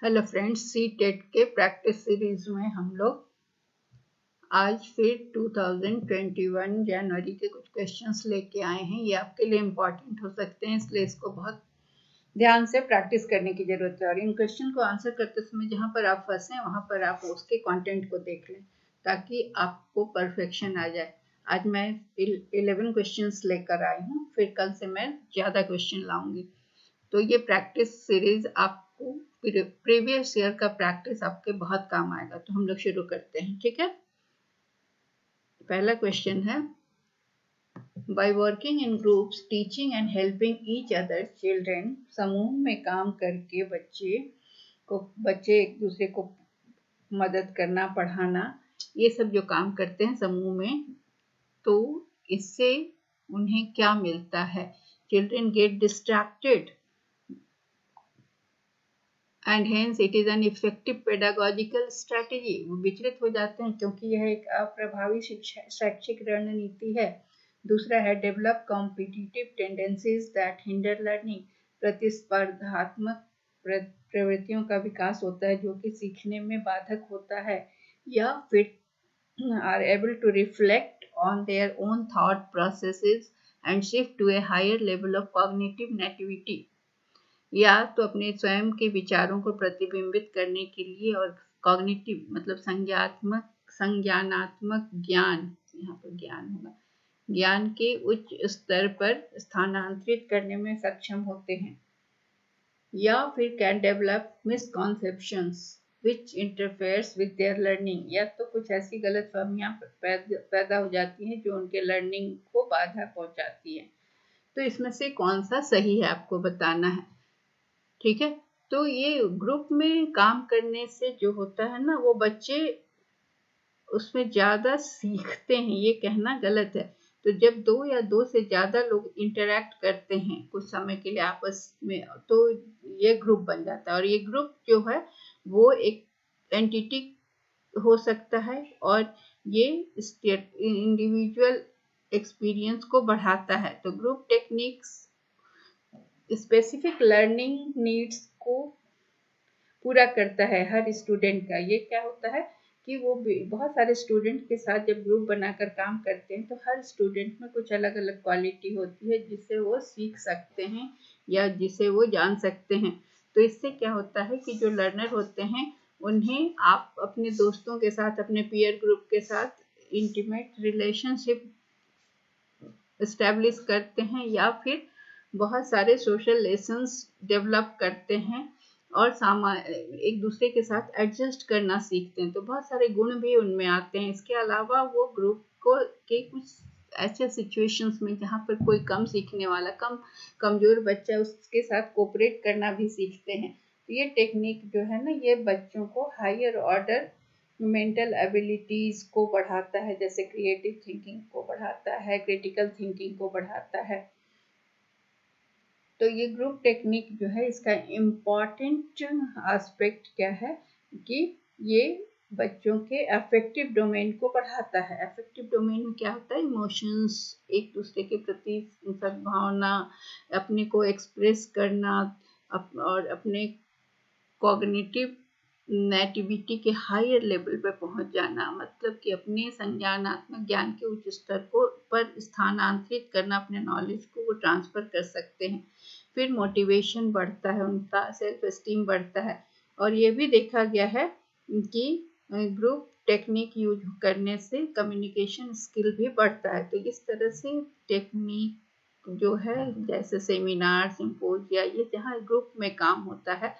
Hello friends, C TET के practice series में हम लोग आज फिर 2021 जनवरी के कुछ क्वेश्चंस लेके आए हैं। ये आपके लिए इम्पॉर्टेंट हो सकते हैं, इसलिए इसको बहुत ध्यान से प्रैक्टिस करने की जरूरत है। और इन क्वेश्चन को आंसर करते समय जहाँ पर आप फंसे वहाँ पर आप उसके कंटेंट को देख लें ताकि आपको परफेक्शन आ जाए। आज मैं 11 क्वेश्चंस लेकर आई हूँ, फिर कल से मैं ज़्यादा क्वेश्चन लाऊंगी। तो ये प्रैक्टिस सीरीज आपको प्रीवियस ईयर का प्रैक्टिस आपके बहुत काम आएगा। तो हम लोग शुरू करते हैं, ठीक है। पहला क्वेश्चन है, by working in groups teaching and helping each other children, समूह में काम करके बच्चे एक दूसरे को मदद करना, पढ़ाना, ये सब जो काम करते हैं समूह में, तो इससे उन्हें क्या मिलता है। Children get distracted and hence it is an effective pedagogical strategy. वो विचलित हो जाते हैं क्योंकि यह एक अप्रभावी शैक्षिक रणनीति है। दूसरा है, develop competitive tendencies that hinder learning, प्रतिस्पर्धात्मक प्रवृत्तियों का विकास होता है जो कि सीखने में बाधक होता है। या फिर are able to reflect on their own thought processes and shift to a higher level of cognitive nativity, या तो अपने स्वयं के विचारों को प्रतिबिंबित करने के लिए और कॉग्निटिव मतलब संज्ञानात्मक ज्ञान, यहाँ पर ज्ञान होगा, ज्ञान के उच्च स्तर पर स्थानांतरित करने में सक्षम होते हैं। या फिर can develop misconceptions which interferes with their learning, या तो कुछ ऐसी गलतफहमियां पैदा हो जाती हैं जो उनके लर्निंग को बाधा पहुंचाती है। तो इसमें से कौन सा सही है आपको बताना है, ठीक है। तो ये ग्रुप में काम करने से जो होता है ना, वो बच्चे उसमें ज्यादा सीखते हैं, ये कहना गलत है। तो जब दो या दो से ज्यादा लोग इंटरेक्ट करते हैं कुछ समय के लिए आपस में, तो ये ग्रुप बन जाता है। और ये ग्रुप जो है वो एक एंटिटी हो सकता है और ये इंडिविजुअल एक्सपीरियंस को बढ़ाता है। तो group techniques specific learning needs को पूरा करता है हर स्टूडेंट का। ये क्या होता है कि वो बहुत सारे स्टूडेंट के साथ जब ग्रुप बनाकर काम करते हैं तो हर स्टूडेंट में कुछ अलग अलग क्वालिटी होती है जिससे वो सीख सकते हैं या जिसे वो जान सकते हैं। तो इससे क्या होता है कि जो लर्नर होते हैं उन्हें आप अपने दोस्तों के साथ, अपने पीयर ग्रुप के साथ इंटीमेट रिलेशनशिप एस्टेब्लिश करते हैं या फिर बहुत सारे सोशल लेसन्स डेवलप करते हैं और एक दूसरे के साथ एडजस्ट करना सीखते हैं। तो बहुत सारे गुण भी उनमें आते हैं। इसके अलावा वो ग्रुप को के कुछ ऐसे सिचुएशंस में जहाँ पर कोई कम सीखने वाला, कमजोर बच्चा, उसके साथ कोऑपरेट करना भी सीखते हैं। तो ये टेक्निक जो है ना, ये बच्चों को हायर ऑर्डर मेंटल एबिलिटीज को बढ़ाता है, जैसे क्रिएटिव थिंकिंग को बढ़ाता है, क्रिटिकल थिंकिंग को बढ़ाता है। तो ये ग्रुप टेक्निक जो है, इसका इम्पॉर्टेंट एस्पेक्ट क्या है कि ये बच्चों के अफेक्टिव डोमेन को बढ़ाता है। अफेक्टिव डोमेन में क्या होता है, इमोशंस, एक दूसरे के प्रति सद्भावना, अपने को एक्सप्रेस करना और अपने कॉग्निटिव नेटिविटी के हायर लेवल पर पहुंच जाना, मतलब कि अपने संज्ञानात्मक ज्ञान के उच्च स्तर को पर स्थानांतरित करना, अपने नॉलेज को वो ट्रांसफर कर सकते हैं। फिर मोटिवेशन बढ़ता है, उनका सेल्फ एस्टीम बढ़ता है। और ये भी देखा गया है कि ग्रुप टेक्निक यूज करने से कम्युनिकेशन स्किल भी बढ़ता है। तो इस तरह से टेक्निक जो है, जैसे सेमिनार, सिम्पोजिया, ये जहाँ ग्रुप में काम होता है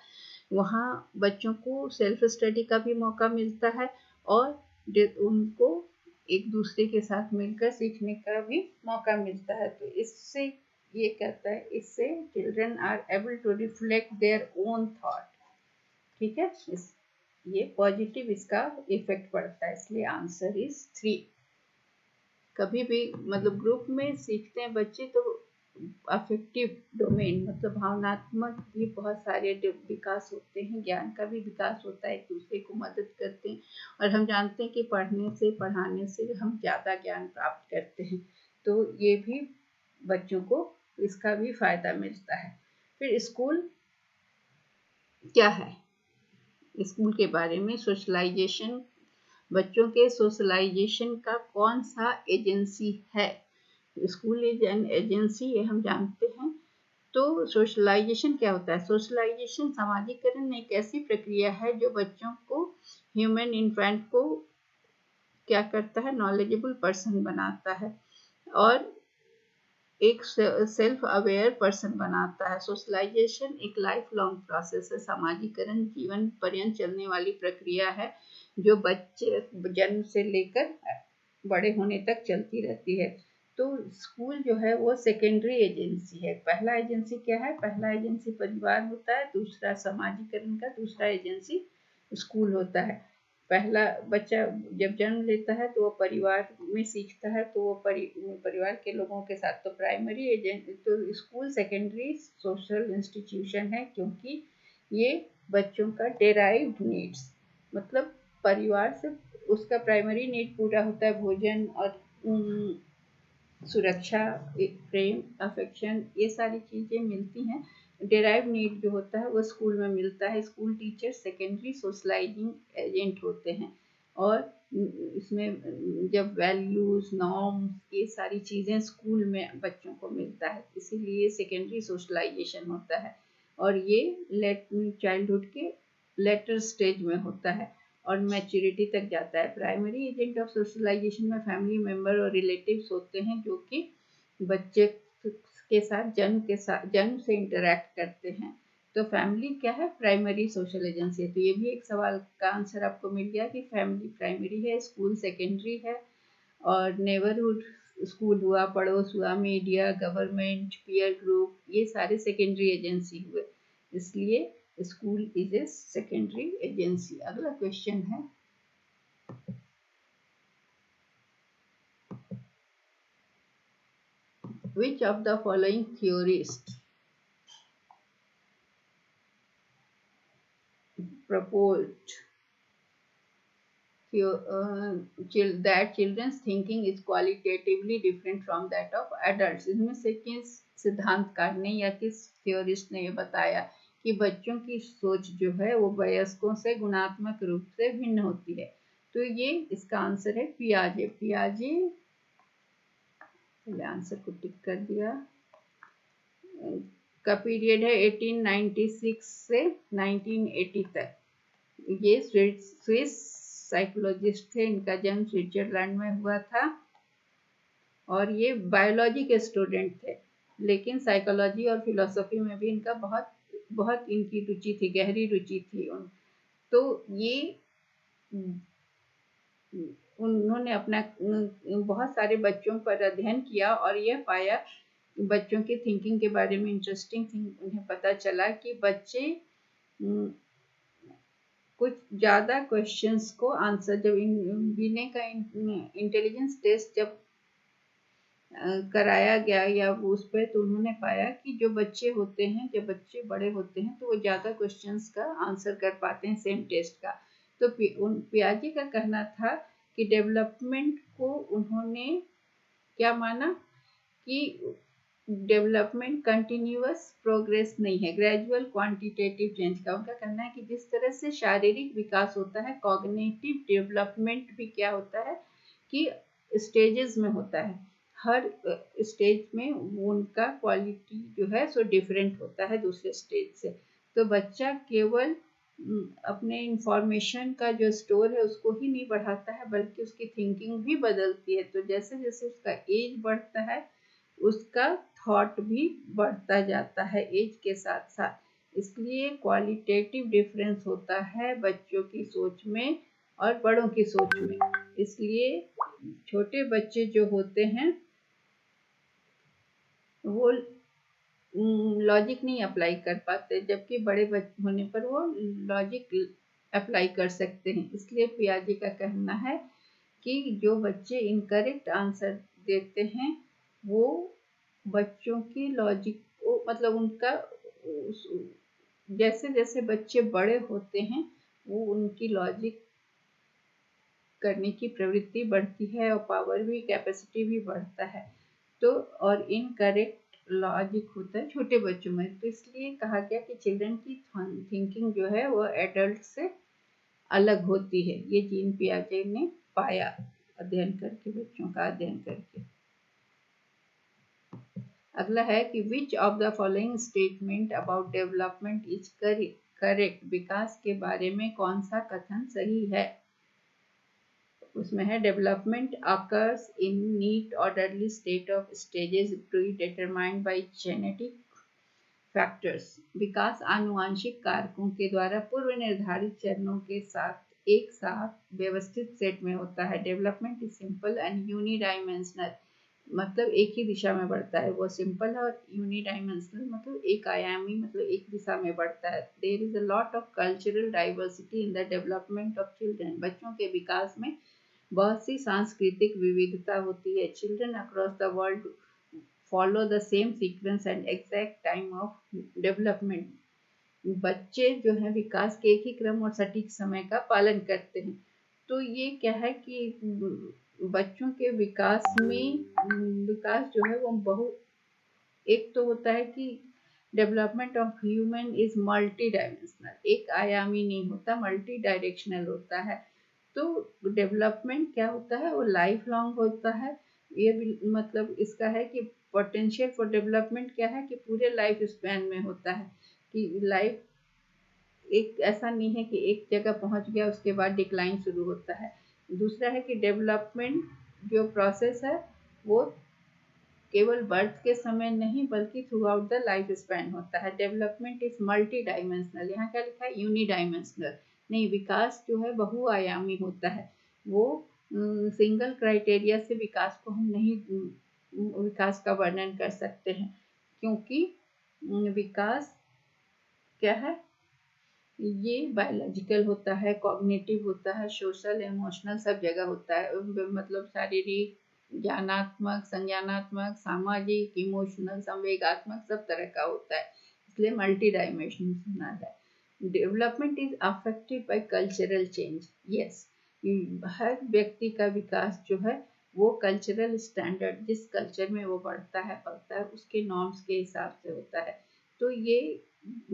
वहाँ बच्चों को सेल्फ स्टडी का भी मौका मिलता है और उनको एक दूसरे के साथ मिलकर सीखने का भी मौका मिलता है। तो इससे ये कहता है, इससे children are able to reflect their own thought, ठीक है। ये पॉजिटिव इसका इफेक्ट पड़ता है, इसलिए आंसर इज 3। कभी भी मतलब ग्रुप में सीखते हैं बच्चे तो अफेक्टिव डोमेन मतलब भावनात्मक भी बहुत सारे विकास होते हैं, ज्ञान का भी विकास होता है, एक दूसरे को मदद करते हैं। और हम जानते हैं कि पढ़ने से, पढ़ाने से हम ज़्यादा ज्ञान प्राप्त करते हैं। तो ये भी बच्चों को इसका भी फायदा मिलता है। फिर स्कूल क्या है, स्कूल के बारे में सोशलाइजेशन, बच्चों के सोशलाइजेशन का कौन सा एजेंसी है। स्कूल इज एन एजेंसी, ये हम जानते हैं। तो सोशलाइजेशन क्या होता है? सोशलाइजेशन सामाजिकरण एक ऐसी प्रक्रिया है जो बच्चों को, ह्यूमन इन्फेंट को क्या करता है? नॉलेजेबल पर्सन बनाता है और एक सेल्फ अवेयर पर्सन बनाता है। सोशलाइजेशन एक लाइफ लॉन्ग प्रोसेस है। सामाजिकरण जीवन पर्यंत चलने वाली प्रक्रिया है जो बच्चे जन्म से लेकर बड़े होने तक चलती रहती है। तो स्कूल जो है वो सेकेंडरी एजेंसी है। पहला एजेंसी क्या है? पहला एजेंसी परिवार होता है, दूसरा सामाजिकरण का दूसरा एजेंसी स्कूल होता है। पहला बच्चा जब जन्म लेता है तो वो परिवार में सीखता है, तो वो परिवार के लोगों के साथ, तो प्राइमरी एजेंट, तो स्कूल सेकेंडरी सोशल इंस्टीट्यूशन है, क्योंकि ये बच्चों का डेराइव्ड नीड्स, मतलब परिवार से उसका प्राइमरी नीड पूरा होता है, भोजन और सुरक्षा, प्रेम, अफेक्शन, ये सारी चीज़ें मिलती हैं। डेराइव नीड जो होता है वो स्कूल में मिलता है। School teacher secondary socialising agent होते हैं और इसमें जब वैल्यूज, नॉर्म्स, ये सारी चीज़ें स्कूल में बच्चों को मिलता है, इसीलिए सेकेंडरी सोशलाइजेशन होता है। और ये चाइल्डहुड के लेटर स्टेज में होता है और मैच्योरिटी तक जाता है। प्राइमरी एजेंट ऑफ सोशलाइजेशन में फैमिली मेंबर और रिलेटिव्स होते हैं जो कि बच्चे के साथ जन्म से इंटरेक्ट करते हैं। तो फैमिली क्या है? प्राइमरी सोशल एजेंसी है। तो ये भी एक सवाल का आंसर आपको मिल गया कि फैमिली प्राइमरी है, स्कूल सेकेंडरी है और नेबरहुड स्कूल हुआ, पड़ोस हुआ, मीडिया, गवर्नमेंट, पीयर ग्रुप, ये सारे सेकेंडरी एजेंसी हुए। इसलिए school is a secondary agency. अगला क्वेश्चन है, which of the following theorists proposed that children's thinking is qualitatively different from that of adults? इनमें से किस सिद्धांतकार ने या किस थियोरिस्ट ने ये बताया कि बच्चों की सोच जो है वो वयस्कों से गुणात्मक रूप से भिन्न होती है? तो ये इसका आंसर है पियाजे। पियाजे, पहले आंसर को टिक कर दिया, का पीरियड है 1896 से 1980 तक। ये स्विस साइकोलॉजिस्ट थे, इनका जन्म स्विट्जरलैंड में हुआ था और ये बायोलॉजी के स्टूडेंट थे, लेकिन साइकोलॉजी और फिलोसफी में भी इनका बहुत बहुत इनकी रुचि थी, गहरी रुचि थी। तो ये उन्होंने अपना बहुत सारे बच्चों पर अध्ययन किया और यह पाया, बच्चों के थिंकिंग के बारे में इंटरेस्टिंग थिंग उन्हें पता चला कि बच्चे कुछ ज़्यादा क्वेश्चंस को आंसर, जब बिने का इंटेलिजेंस टेस्ट जब कराया गया या उस पर, तो उन्होंने पाया कि जो बच्चे होते हैं, जब बच्चे बड़े होते हैं तो वो ज़्यादा क्वेश्चंस का आंसर कर पाते हैं सेम टेस्ट का। तो पियाजे का कहना था कि डेवलपमेंट को उन्होंने क्या माना कि डेवलपमेंट कंटिन्यूअस प्रोग्रेस नहीं है, ग्रेजुअल क्वांटिटेटिव चेंज का। उनका कहना है कि जिस तरह से शारीरिक विकास होता है, कॉग्निटिव डेवलपमेंट भी क्या होता है कि स्टेजेस में होता है। हर स्टेज में उनका क्वालिटी जो है सो डिफरेंट होता है दूसरे स्टेज से। तो बच्चा केवल अपने इंफॉर्मेशन का जो स्टोर है उसको ही नहीं बढ़ाता है, बल्कि उसकी थिंकिंग भी बदलती है। तो जैसे जैसे उसका एज बढ़ता है उसका थॉट भी बढ़ता जाता है एज के साथ साथ। इसलिए क्वालिटेटिव डिफरेंस होता है बच्चों की सोच में और बड़ों की सोच में। इसलिए छोटे बच्चे जो होते हैं वो लॉजिक नहीं अप्लाई कर पाते, जबकि बड़े होने पर वो लॉजिक अप्लाई कर सकते हैं। इसलिए पियाजे का कहना है कि जो बच्चे इनकरेक्ट आंसर देते हैं वो बच्चों की लॉजिक को, मतलब उनका, जैसे जैसे बच्चे बड़े होते हैं वो उनकी लॉजिक करने की प्रवृत्ति बढ़ती है और पावर भी, कैपेसिटी भी बढ़ता है। तो और इनकरेक्ट लॉजिक होता है छोटे बच्चों में। तो इसलिए कहा गया कि चिल्ड्रन की थिंकिंग जो है वो एडल्ट से अलग होती है। ये जीन पियाजे ने पाया अध्ययन करके, बच्चों का अध्ययन करके। अगला है कि which of the following statement about development is correct. विकास के बारे में कौन सा कथन सही है? उसमें है development occurs in neat orderly state of stages predetermined by genetic factors. विकास आनुवंशिक कारकों के द्वारा पूर्व निर्धारित चरणों के साथ एक साथ व्यवस्थित सेट में होता है। डेवलपमेंट इज सिंपल एंड यूनिडायमेंशनल, मतलब एक ही दिशा में बढ़ता है। वो सिंपल है, और यूनिडायमेंशनल मतलब एक आयामी, मतलब एक दिशा में बढ़ता है। There is a lot of cultural diversity in the development of children. बच्चों के विकास में बहुत सी सांस्कृतिक विविधता होती है। Children across the world follow the same sequence and exact time of development. बच्चे जो है विकास के एक ही क्रम और सटीक समय का पालन करते हैं। तो ये क्या है कि बच्चों के विकास में विकास जो है वो एक तो होता है कि development of human is multi dimensional, एक आयामी नहीं होता, मल्टी डायरेक्शनल होता है। तो डेवलपमेंट क्या होता है, वो लाइफ लॉन्ग होता है। ये भी मतलब इसका है कि पोटेंशियल फॉर डेवलपमेंट क्या है कि पूरे लाइफ स्पैन में होता है, कि लाइफ एक ऐसा नहीं है कि एक जगह पहुंच गया उसके बाद डिक्लाइन शुरू होता है। दूसरा है कि डेवलपमेंट जो प्रोसेस है वो केवल बर्थ के समय नहीं बल्कि through out the life span होता है। डेवलपमेंट इज मल्टी डायमेंशनल, यहाँ क्या लिखा है यूनी डायमेंशनल नहीं, विकास जो है बहुआयामी होता है। वो सिंगल क्राइटेरिया से विकास को हम नहीं विकास का वर्णन कर सकते हैं, क्योंकि विकास क्या है, ये बायोलॉजिकल होता है, कॉग्निटिव होता है, सोशल, इमोशनल, सब जगह होता है। मतलब शारीरिक, ज्ञानात्मक, संज्ञानात्मक, सामाजिक, इमोशनल, संवेगात्मक, सब तरह का होता है, इसलिए मल्टी डायमेंशनल है। Development is affected by cultural change. Yes, हर व्यक्ति का विकास जो है वो कल्चरल स्टैंडर्ड, जिस कल्चर में वो बढ़ता है पलता है उसके नॉर्म्स के हिसाब से होता है। तो ये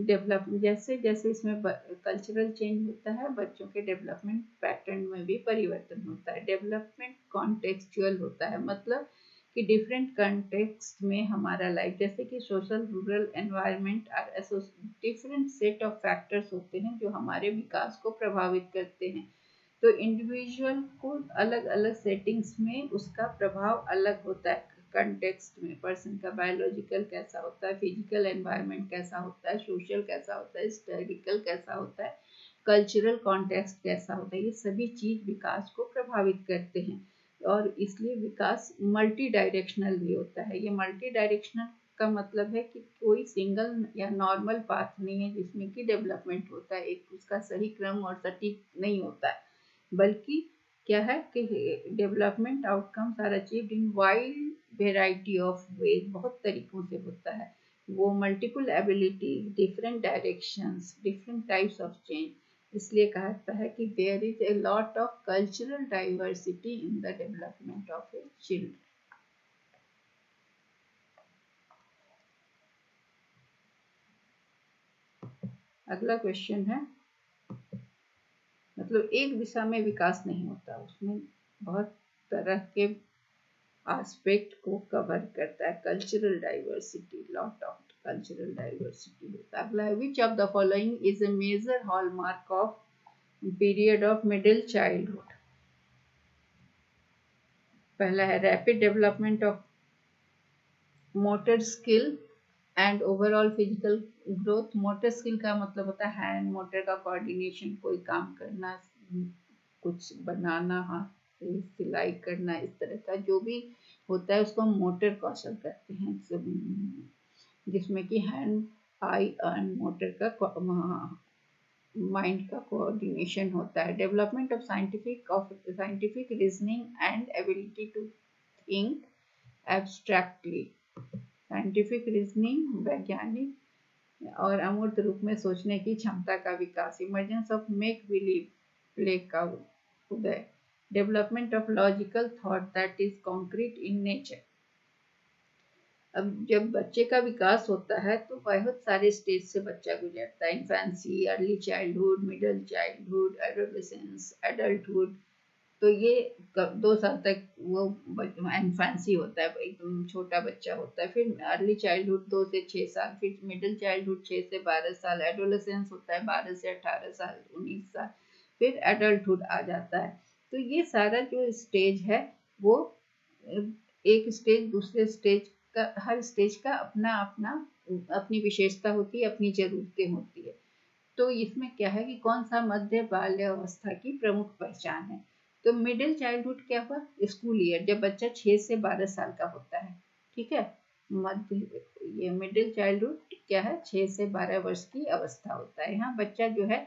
डेवलप जैसे जैसे इसमें कल्चरल चेंज होता है, बच्चों के डेवलपमेंट पैटर्न में भी परिवर्तन होता है। डेवलपमेंट कॉन्टेक्चुअल होता है, मतलब कि डिफरेंट कंटेक्स्ट में हमारा लाइफ, जैसे कि सोशल, रूरल एनवायरनमेंट और डिफरेंट सेट ऑफ फैक्टर्स होते हैं जो हमारे विकास को प्रभावित करते हैं। तो इंडिविजुअल को अलग अलग सेटिंग्स में उसका प्रभाव अलग होता है। कंटेक्स्ट में पर्सन का बायोलॉजिकल कैसा होता है, फिजिकल एनवायरनमेंट कैसा होता है, सोशल कैसा होता है, हिस्टोरिकल कैसा होता है, कल्चरल कॉन्टेक्स्ट कैसा होता है, ये सभी चीज विकास को प्रभावित करते हैं। और इसलिए विकास मल्टी डायरेक्शनल भी होता है। ये मल्टी डायरेक्शनल का मतलब है कि कोई सिंगल या नॉर्मल पाथ नहीं है जिसमें कि डेवलपमेंट होता है, एक उसका सही क्रम और सटीक नहीं होता है, बल्कि क्या है कि development outcomes are achieved in wide variety of ways, बहुत तरीकों से होता है। वो multiple abilities, different directions, different types of change, इसलिए कहता है कि there is a lot of cultural diversity in the development of a children. अगला क्वेश्चन है, मतलब एक दिशा में विकास नहीं होता, उसमें बहुत तरह के एस्पेक्ट को कवर करता है। Cultural diversity, lot of cultural diversity होता है। अगला है which of the following is a major hallmark of period of middle childhood. पहला है rapid development of motor skill and overall physical growth. Motor skill का मतलब होता है हैंड मोटर का कोऑर्डिनेशन, कोई काम करना, कुछ बनाना, हाथ से सिलाई करना, इस तरह का जो भी होता है उसको हम मोटर कौशल कहते हैं, जिसमें कि हैंड, आई एंड मोटर का माइंड का कोऑर्डिनेशन होता है। Development of scientific reasoning and ability to think abstractly. Scientific reasoning, वैज्ञानिक और अमूर्त रूप में सोचने की क्षमता का विकास। Emergence of make believe play का उदय। Development of logical thought that is concrete in nature. अब जब बच्चे का विकास होता है तो बहुत सारे स्टेज से बच्चा गुजरता है। Infancy, early childhood, middle childhood, adolescence, adulthood. तो ये 2 साल तक वो इन्फेंसी होता है, एकदम छोटा बच्चा होता है। फिर अर्ली चाइल्डहुड 2 से 6 साल, फिर मिडिल चाइल्डहुड 6 से 12 साल, एडोलेसेंस होता है 12 से 18 साल, 19 साल, फिर एडल्टहुड आ जाता है। तो ये सारा जो स्टेज है वो एक स्टेज दूसरे स्टेज का, हर स्टेज का अपना अपना अपनी विशेषता होती है, अपनी जरूरतें होती है। तो इसमें क्या है कि कौन सा मध्य बाल्यावस्था की प्रमुख पहचान है। तो मिडिल चाइल्डहुड क्या हुआ, स्कूल ईयर, जब बच्चा 6 से 12 साल का होता है। ठीक है, मध्य ये मिडिल चाइल्डहुड क्या है, 6 से 12 वर्ष की अवस्था होता है। यहाँ बच्चा जो है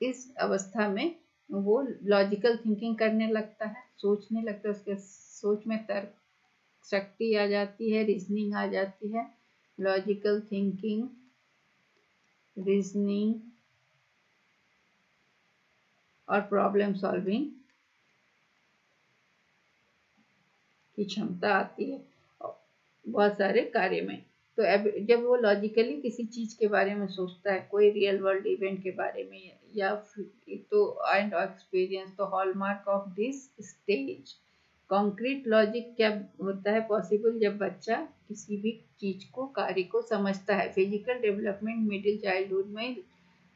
इस अवस्था में वो लॉजिकल थिंकिंग करने लगता है, सोचने लगता है, उसके सोच में तर्क शक्ति आ जाती है, रीजनिंग आ जाती है। लॉजिकल थिंकिंग, रीजनिंग और प्रॉब्लम सॉल्विंग की क्षमता आती है बहुत सारे कार्य में। तो अब जब वो लॉजिकली किसी चीज के बारे में सोचता है, कोई रियल वर्ल्ड इवेंट के बारे में, या तो एंड एक्सपीरियंस, तो hallmark of this stage concrete logic क्या होता है पॉसिबल, जब बच्चा किसी भी चीज को, कार्य को समझता है। फिजिकल डेवलपमेंट मिडिल चाइल्डहुड में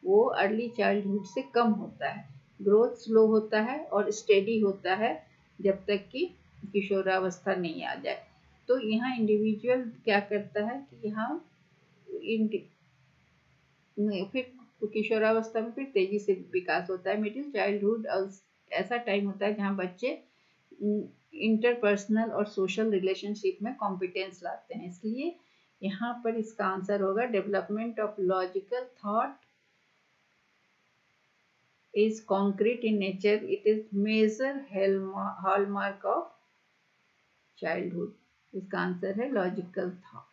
वो अर्ली चाइल्डहुड से कम होता है। ग्रोथ स्लो होता है और स्टेडी होता है जब तक कि किशोरावस्था नहीं आ जाए। तो यहाँ इंडिविजुअल क्या करता है कि यहाँ फिर किशोरावस्था में फिर तेजी से विकास होता है। मिडिल चाइल्डहुड ऐसा टाइम होता है जहाँ बच्चे इंटरपर्सनल और सोशल रिलेशनशिप में कॉम्पिटेंस लाते हैं। इसलिए यहाँ पर इसका आंसर होगा development of logical thought is concrete in nature. It is major hallmark of childhood. इसका आंसर है लॉजिकल थॉट।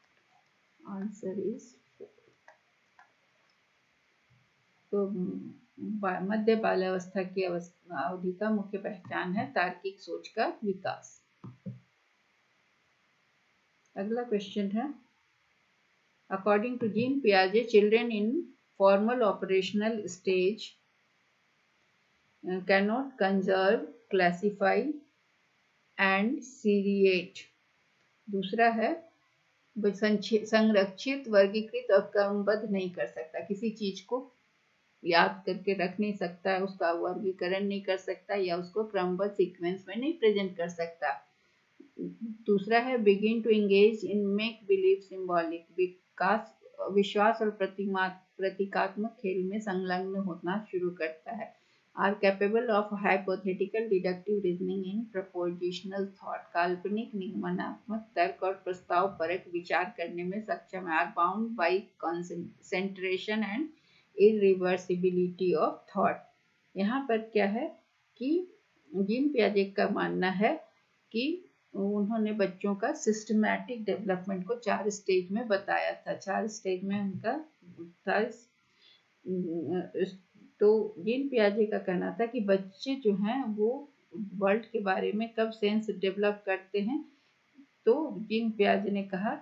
आंसर इज, तो मध्य बाल्यावस्था की अवधि का मुख्य पहचान है तार्किक सोच का विकास। अगला क्वेश्चन है, अकॉर्डिंग टू जीन पियाजे, children in formal operational stage cannot conserve, classify and seriate। दूसरा है, संरक्षित, वर्गीकृत और क्रमबद्ध नहीं कर सकता, किसी चीज को याद करके रख नहीं सकता, उसका वर्गीकरण नहीं कर सकता, या उसको क्रमबद्ध सीक्वेंस में नहीं प्रेजेंट कर सकता। दूसरा है, begin to engage in make believe symbolic, विश्वास और प्रतीकात्मक खेल में संलग्न होना शुरू करता है। Are capable of hypothetical deductive reasoning in propositional thought, काल्पनिक निगमनात्मक तर्क और प्रस्ताव परक विचार करने में सक्षम है। Are bound by concentration and irreversibility of thought. यहाँ पर क्या है कि जीन पियाजे का मानना है कि उन्होंने बच्चों का सिस्टमैटिक डेवलपमेंट को 4 स्टेज में बताया था। 4 स्टेज में उनका था। तो जीन पियाजे का कहना था कि बच्चे जो हैं वो वर्ल्ड के बारे में कब सेंस डेवलप करते हैं। तो जीन पियाजे ने कहा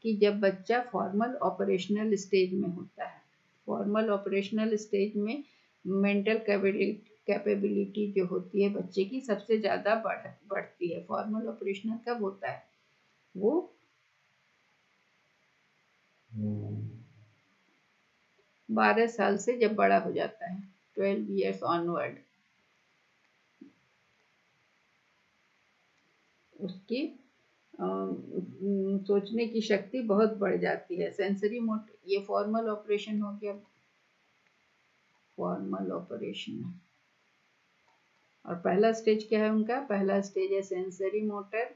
कि जब बच्चा फॉर्मल ऑपरेशनल स्टेज में होता है। फॉर्मल ऑपरेशनल स्टेज में मेंटल कैपेबिलिटी जो होती है बच्चे की सबसे ज़्यादा बढ़ती है। फॉर्मल ऑपरेशनल कब होता है, वो 12 साल से जब बड़ा हो जाता है, 12 years ऑनवर्ड, उसकी सोचने की शक्ति बहुत बढ़ जाती है। सेंसरी मोट, ये फॉर्मल ऑपरेशन हो गया, फॉर्मल ऑपरेशन। और पहला स्टेज क्या है उनका, पहला स्टेज है सेंसरी मोटर,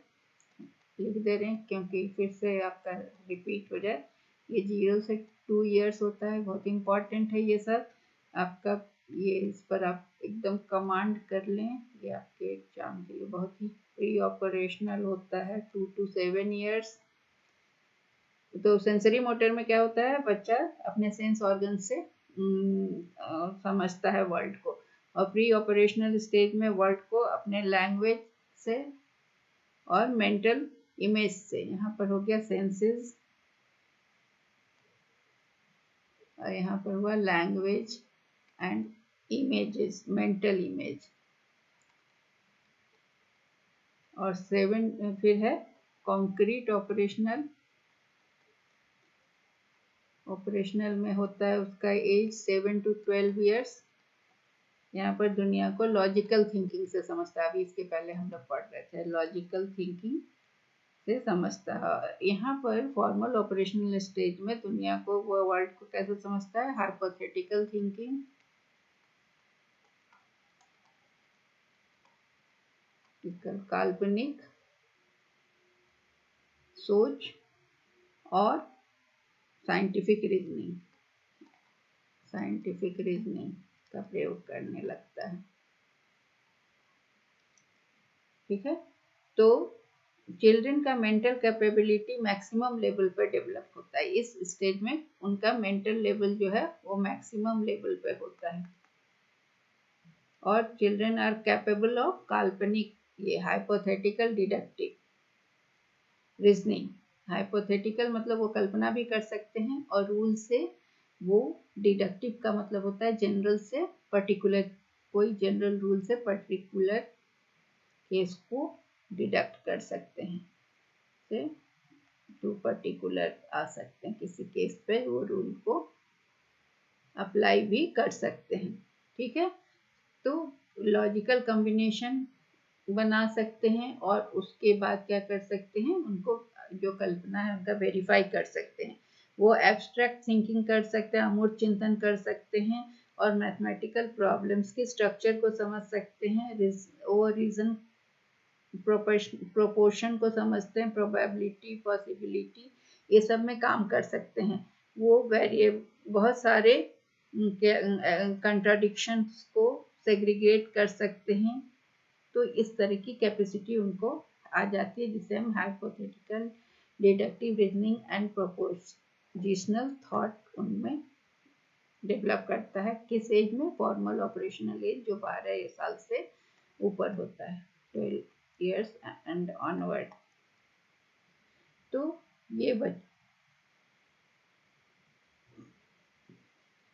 लिख दे रहे हैं क्योंकि फिर से आपका रिपीट हो जाए। ये 0 से 2 years होता है, बहुत इंपॉर्टेंट है ये सब आपका। ये इस पर आप एकदम कमांड कर लें, ये आपके एग्जाम के लिए बहुत ही प्री ऑपरेशनल होता है। 2 to 7 years। तो सेंसरी मोटर में क्या होता है, बच्चा अपने सेंस ऑर्गन से समझता है वर्ल्ड को, और प्री ऑपरेशनल स्टेज में वर्ल्ड को अपने लैंग्वेज से और मेंटल इमेज से, यहाँ पर हो गया सेंसेस, और यहाँ पर हुआ language and images, mental image. और 7 फिर है कॉन्क्रीट ऑपरेशनल। ऑपरेशनल में होता है उसका एज 7 to 12 ईयर्स। यहाँ पर दुनिया को लॉजिकल थिंकिंग से समझता है, अभी इसके पहले हम लोग पढ़ रहे थे, लॉजिकल थिंकिंग से समझता है। यहाँ पर फॉर्मल ऑपरेशनल स्टेज में दुनिया को, वो वर्ल्ड को कैसे समझता है, हाइपोथेटिकल थिंकिंग, काल्पनिक सोच और साइंटिफिक रीजनिंग का प्रयोग करने लगता है। ठीक है, तो चिल्ड्रन का मेंटल कैपेबिलिटी मैक्सिमम लेवल पर डेवलप होता है। इस स्टेज में उनका मेंटल लेवल जो है वो मैक्सिमम लेवल पे होता है। और चिल्ड्रन आर कैपेबल ऑफ काल्पनिक, ये हाइपोथेटिकल डिडक्टिव रीजनिंग। हाइपोथेटिकल मतलब वो कल्पना भी कर सकते हैं, और रूल से वो, डिडक्टिव का मतलब होता है जनरल से पर्टिकुलर, कोई जनरल रूल से पर्टिकुलर केस को डिडक्ट कर सकते हैं, से टू पर्टिकुलर आ सकते हैं, किसी केस पे वो रूल को अप्लाई भी कर सकते हैं। ठीक है, तो लॉजिकल कॉम्बिनेशन बना सकते हैं, और उसके बाद क्या कर सकते हैं, उनको जो कल्पना है उनका वेरीफाई कर सकते हैं। वो एब्स्ट्रैक्ट थिंकिंग कर सकते हैं, अमूर्त चिंतन कर सकते हैं, और मैथमेटिकल प्रॉब्लम्स के स्ट्रक्चर को समझ सकते हैं, वो रीजन प्रोपोर्शन को समझते हैं, प्रोबेबिलिटी, पॉसिबिलिटी, ये सब में काम कर सकते हैं। वो बहुत सारे कंट्राडिक्शंस को सेग्रीगेट कर सकते हैं। तो इस तरह की कैपेसिटी उनको आ जाती है, जिसे हम hypothetical deductive reasoning and prepositional thought उनमें डेवलप करता है। किस एज में, फॉर्मल ऑपरेशनल एज, जो 12 साल से ऊपर होता है, 12 ईयर्स एंड ऑनवर्ड। तो ये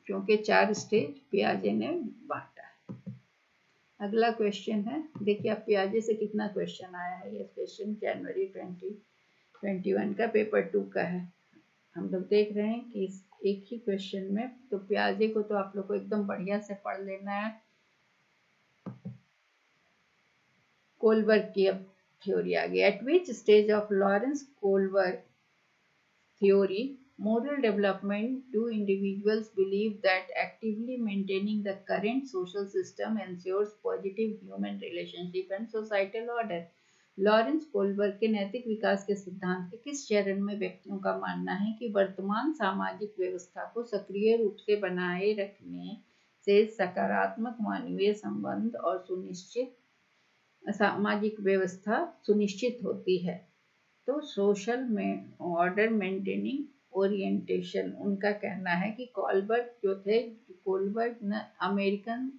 क्योंकि 4 स्टेज पियाजे ने बांटा है। अगला क्वेश्चन है, देखिए आप पियाजे से कितना क्वेश्चन आया है। ये क्वेश्चन जनवरी 2021 का पेपर 2 का है। हम लोग देख रहे हैं कि इस एक ही क्वेश्चन में, तो पियाजे को तो आप लोग को एकदम बढ़िया से पढ़ लेना है। कोलबर्ग की अब थ्योरी आ गई। Eight which stage of Lawrence Kohlberg theory, moral development, do individuals believe that actively maintaining the current social system ensures positive human relationship and societal order? Lawrence Kohlberg के नैतिक विकास के सिद्धांत के किस चरण में व्यक्तियों का मानना है कि वर्तमान सामाजिक व्यवस्था को सक्रिय रूप से बनाए रखने से सकारात्मक मानवीय संबंध और सुनिश्चित सामाजिक व्यवस्था सुनिश्चित होती है? तो सोशल में ऑर्डर मेंटेनिंग ओरिएंटेशन, उनका कहना है कि कोलबर्ग जो थे, कोलबर्ग न अमेरिकन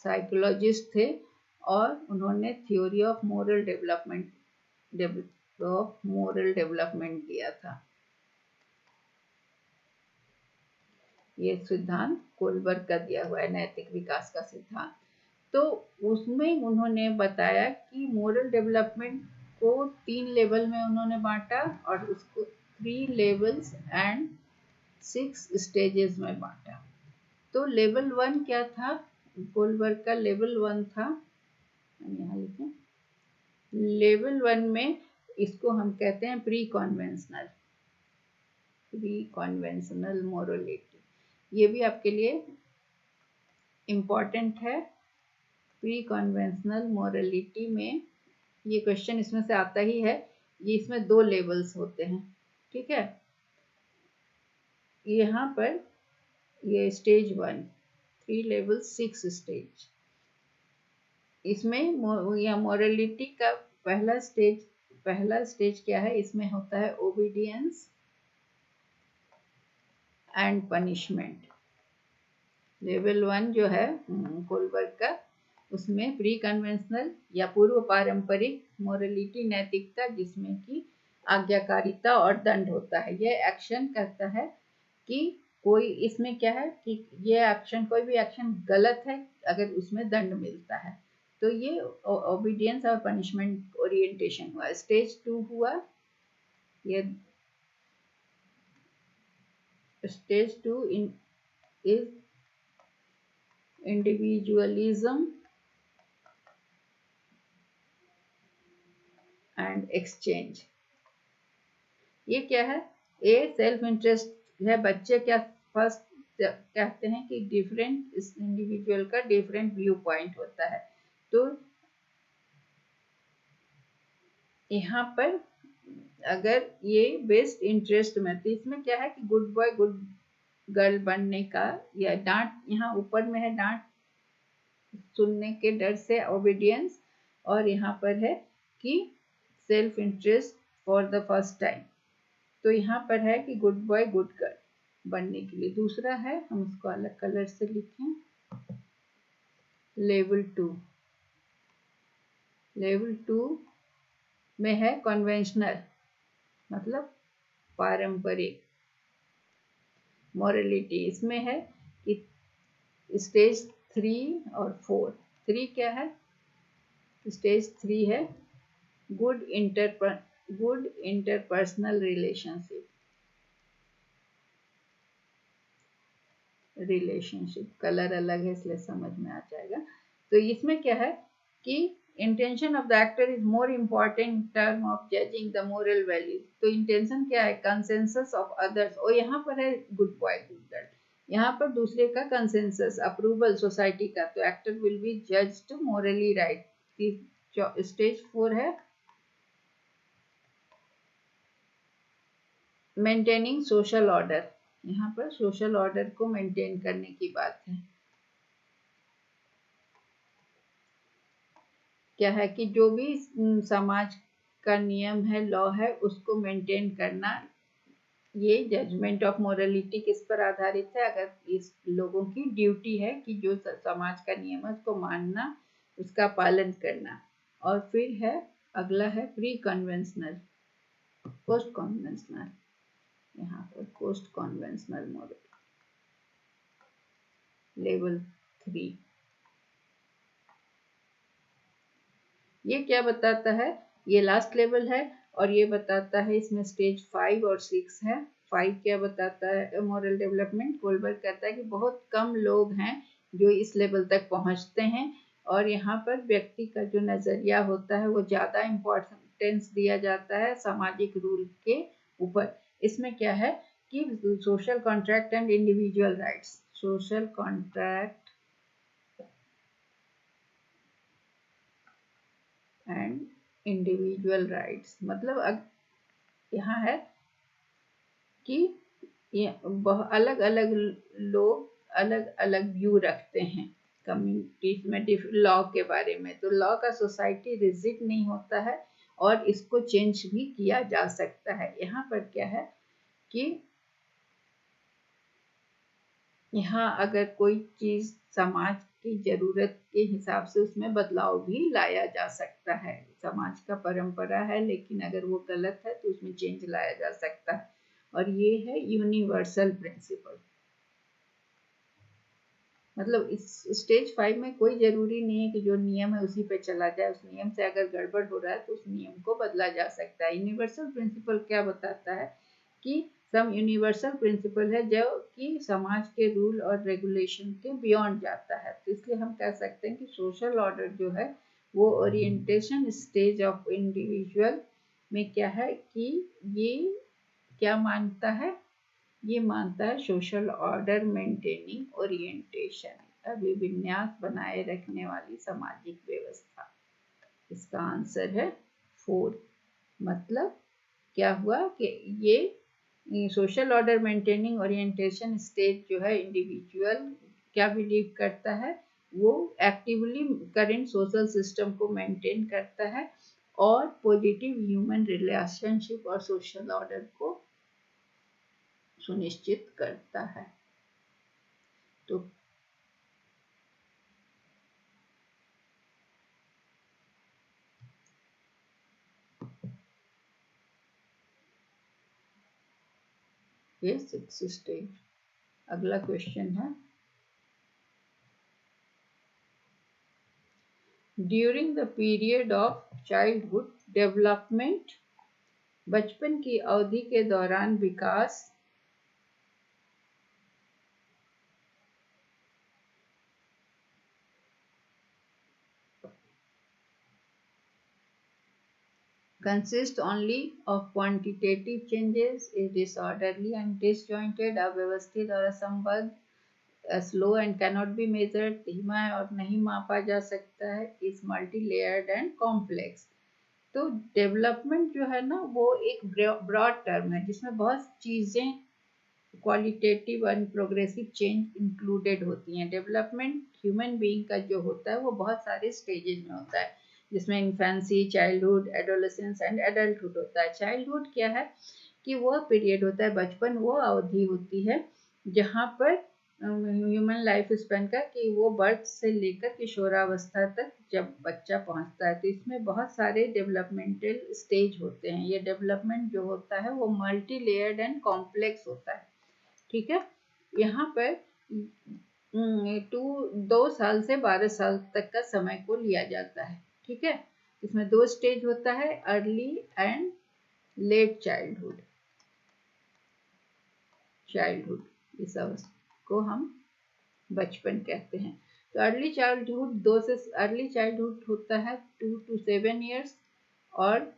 साइकोलॉजिस्ट थे, और उन्होंने थ्योरी ऑफ मोरल डेवलपमेंट दिया था। ये सिद्धांत कोलबर्ग का दिया हुआ है, नैतिक विकास का सिद्धांत। तो उसमें उन्होंने बताया कि मोरल डेवलपमेंट को 3 लेवल में उन्होंने बांटा, और उसको 3 लेवल्स एंड 6 स्टेजेस में बांटा। तो लेवल 1 क्या था, कोलबर्ग का लेवल 1 था, हम यहाँ लिखें, लेवल 1 में इसको हम कहते हैं प्री कॉन्वेंशनल मोरलिटी। ये भी आपके लिए इम्पॉर्टेंट है। प्री कॉन्वेंशनल मोरलिटी में ये क्वेश्चन इसमें से आता ही है। ये इसमें 2 लेवल्स होते हैं। ठीक है, यहाँ पर ये स्टेज 1, 3 लेवल 6 स्टेज। इसमें या मोरलिटी का पहला स्टेज क्या है, इसमें होता है ओबीडियंस एंड पनिशमेंट। लेवल 1 जो है कोलबर्ग का, उसमें प्री कन्वेंशनल या पूर्व पारंपरिक मोरलिटी नैतिकता, जिसमें कि आज्ञाकारिता और दंड होता है। यह एक्शन कहता है कि कोई, इसमें क्या है कि ये एक्शन, कोई भी एक्शन गलत है अगर उसमें दंड मिलता है। तो ये ओबीडियंस और पनिशमेंट ओरिएंटेशन हुआ। स्टेज 2 हुआ, ये stage 2 is individualism and exchange. ये क्या है? ए सेल्फ इंटरेस्ट है। बच्चे क्या फर्स्ट कहते हैं कि डिफरेंट, इस इंडिविजुअल का डिफरेंट व्यू पॉइंट होता है। तो यहाँ पर अगर ये बेस्ट इंटरेस्ट में, तो इसमें क्या है कि गुड बॉय गुड गर्ल बनने का, या डांट, यहाँ ऊपर में है डांट सुनने के डर से ओबीडियंस, और यहाँ पर है कि self interest for the first time. तो यहाँ पर है कि गुड बॉय गुड गर्ल बनने के लिए। दूसरा है, हम इसको अलग कलर से लिखें, लेवल 2। लेवल 2 में है कन्वेंशनल, मतलब पारंपरिक मोरलिटी। इसमें है कि स्टेज 3 और 4। 3 क्या है? स्टेज 3 है गुड इंटरपर्सनल रिलेशनशिप। कलर अलग है इसलिए समझ में आ जाएगा। तो इसमें क्या है कि intention of the actor is more important in term of judging the moral values. तो इंटेंशन क्या है? Consensus of others. और यहाँ पर है गुड बॉय गुड गर्ल, यहाँ पर दूसरे का कंसेंसस, अप्रूवल सोसाइटी का। तो actor will be judged Morli right. Stage 4 है मेंटेनिंग सोशल ऑर्डर। यहाँ पर सोशल ऑर्डर को मेंटेन करने की बात है। क्या है कि जो भी समाज का नियम है, लॉ है, उसको मेंटेन करना। ये जजमेंट ऑफ मोरलिटी किस पर आधारित है? अगर इस लोगों की ड्यूटी है कि जो समाज का नियम है उसको मानना, उसका पालन करना। और फिर है, अगला है प्री कन्वेंशनल, पोस्ट कन्वेंशनल। यहाँ पर पोस्ट कन्वेंशनल मॉडल, लेवल 3। ये क्या बताता है? ये लास्ट लेवल है, और ये बताता है, इसमें स्टेज 5 और 6 है। 5 क्या बताता है? Moral development. गोल्डबर्ग कहता है कि बहुत कम लोग हैं जो इस लेवल तक पहुंचते हैं, और यहाँ पर व्यक्ति का जो नजरिया होता है वो ज्यादा इम्पोर्टेंस दिया जाता है सामाजिक रूल के ऊपर। इसमें क्या है कि social contract and individual rights. Social contract and individual rights, मतलब यहाँ है कि ये अलग अलग लोग अलग अलग व्यू रखते हैं कम्युनिटीज में लॉ के बारे में। तो लॉ का सोसाइटी रिजिड नहीं होता है, और इसको चेंज भी किया जा सकता है। यहाँ पर क्या है कि यहाँ अगर कोई चीज समाज की जरूरत के हिसाब से उसमें बदलाव भी लाया जा सकता है। समाज का परंपरा है, लेकिन अगर वो गलत है तो उसमें चेंज लाया जा सकता है। और ये है यूनिवर्सल प्रिंसिपल। मतलब इस स्टेज 5 में कोई जरूरी नहीं है कि जो नियम है उसी पे चला जाए। उस नियम से अगर गड़बड़ हो रहा है तो उस नियम को बदला जा सकता है। यूनिवर्सल प्रिंसिपल क्या बताता है कि सम यूनिवर्सल प्रिंसिपल है जो कि समाज के रूल और रेगुलेशन के बियॉन्ड जाता है। तो इसलिए हम कह सकते हैं कि सोशल ऑर्डर जो है वो ओरिएंटेशन स्टेज ऑफ इंडिविजुअल में क्या है कि ये क्या मानता है? ये मानता है सोशल ऑर्डर मेंटेनिंग ओरिएंटेशन, अभिविन्यास बनाए रखने वाली सामाजिक व्यवस्था। इसका आंसर है 4। मतलब क्या हुआ कि ये social order maintaining orientation stage जो है इंडिविजुअल क्या बिलीव करता है? वो एक्टिवली करेंट सोशल सिस्टम को मेंटेन करता है और पॉजिटिव ह्यूमन रिलेशनशिप और सोशल ऑर्डर को सुनिश्चित करता है। तो ये 6 स्टेज। अगला क्वेश्चन है, during the period of childhood development, बचपन की अवधि के दौरान विकास consists only of quantitative changes, is disorderly and disjointed, अव्यवस्थित और असंबद्ध, slow and cannot be measured, धीमा है और नहीं मापा जा सकता है, is multi-layered and complex। तो डेवलपमेंट जो है ना वो एक ब्रॉड टर्म है जिसमें बहुत चीज़ें qualitative and progressive change included होती हैं। डेवलपमेंट ह्यूमन बीइंग का जो होता है वो बहुत सारे स्टेजेस में होता है, जिसमें infancy, childhood, adolescence and adulthood होता है। चाइल्डहुड क्या है कि वो पीरियड होता है, बचपन वो अवधि होती है जहाँ पर ह्यूमन लाइफ स्पेन का कि वो बर्थ से लेकर किशोरावस्था तक जब बच्चा पहुँचता है, तो इसमें बहुत सारे डेवलपमेंटल स्टेज होते हैं। ये डेवलपमेंट जो होता है वो मल्टी लेयर्ड एंड कॉम्प्लेक्स होता है। ठीक है, यहाँ पर 2 साल से 12 साल तक का समय को लिया जाता है। ठीक है, इसमें 2 स्टेज होता है, अर्ली एंड लेट चाइल्डहुड। इस अवस्था को हम बचपन कहते हैं। तो अर्ली चाइल्डहुड होता है 2 to 7 years, और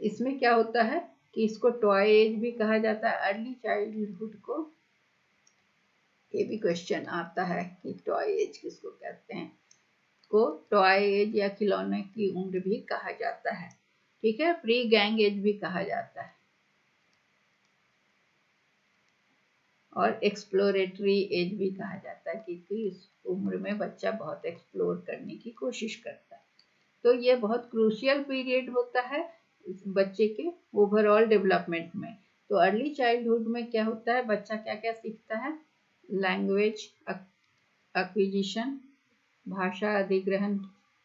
इसमें क्या होता है कि इसको टॉय एज भी कहा जाता है। अर्ली चाइल्डहुड को ये भी क्वेश्चन आता है कि टॉय एज किसको कहते हैं, को टॉय एज या खिलौने की उम्र भी कहा जाता है। ठीक है, प्री गैंग एज भी कहा जाता है, और एक्सप्लोरेटरी एज भी कहा जाता है, क्योंकि इस उम्र में बच्चा बहुत एक्सप्लोर करने की कोशिश करता है। तो ये बहुत क्रूशियल पीरियड होता है बच्चे के ओवरऑल डेवलपमेंट में। तो अर्ली चाइल्डहुड में क्या होता है, बच्चा क्या क्या सीखता है, लैंग्वेज एक्विजिशन, भाषा अधिग्रहण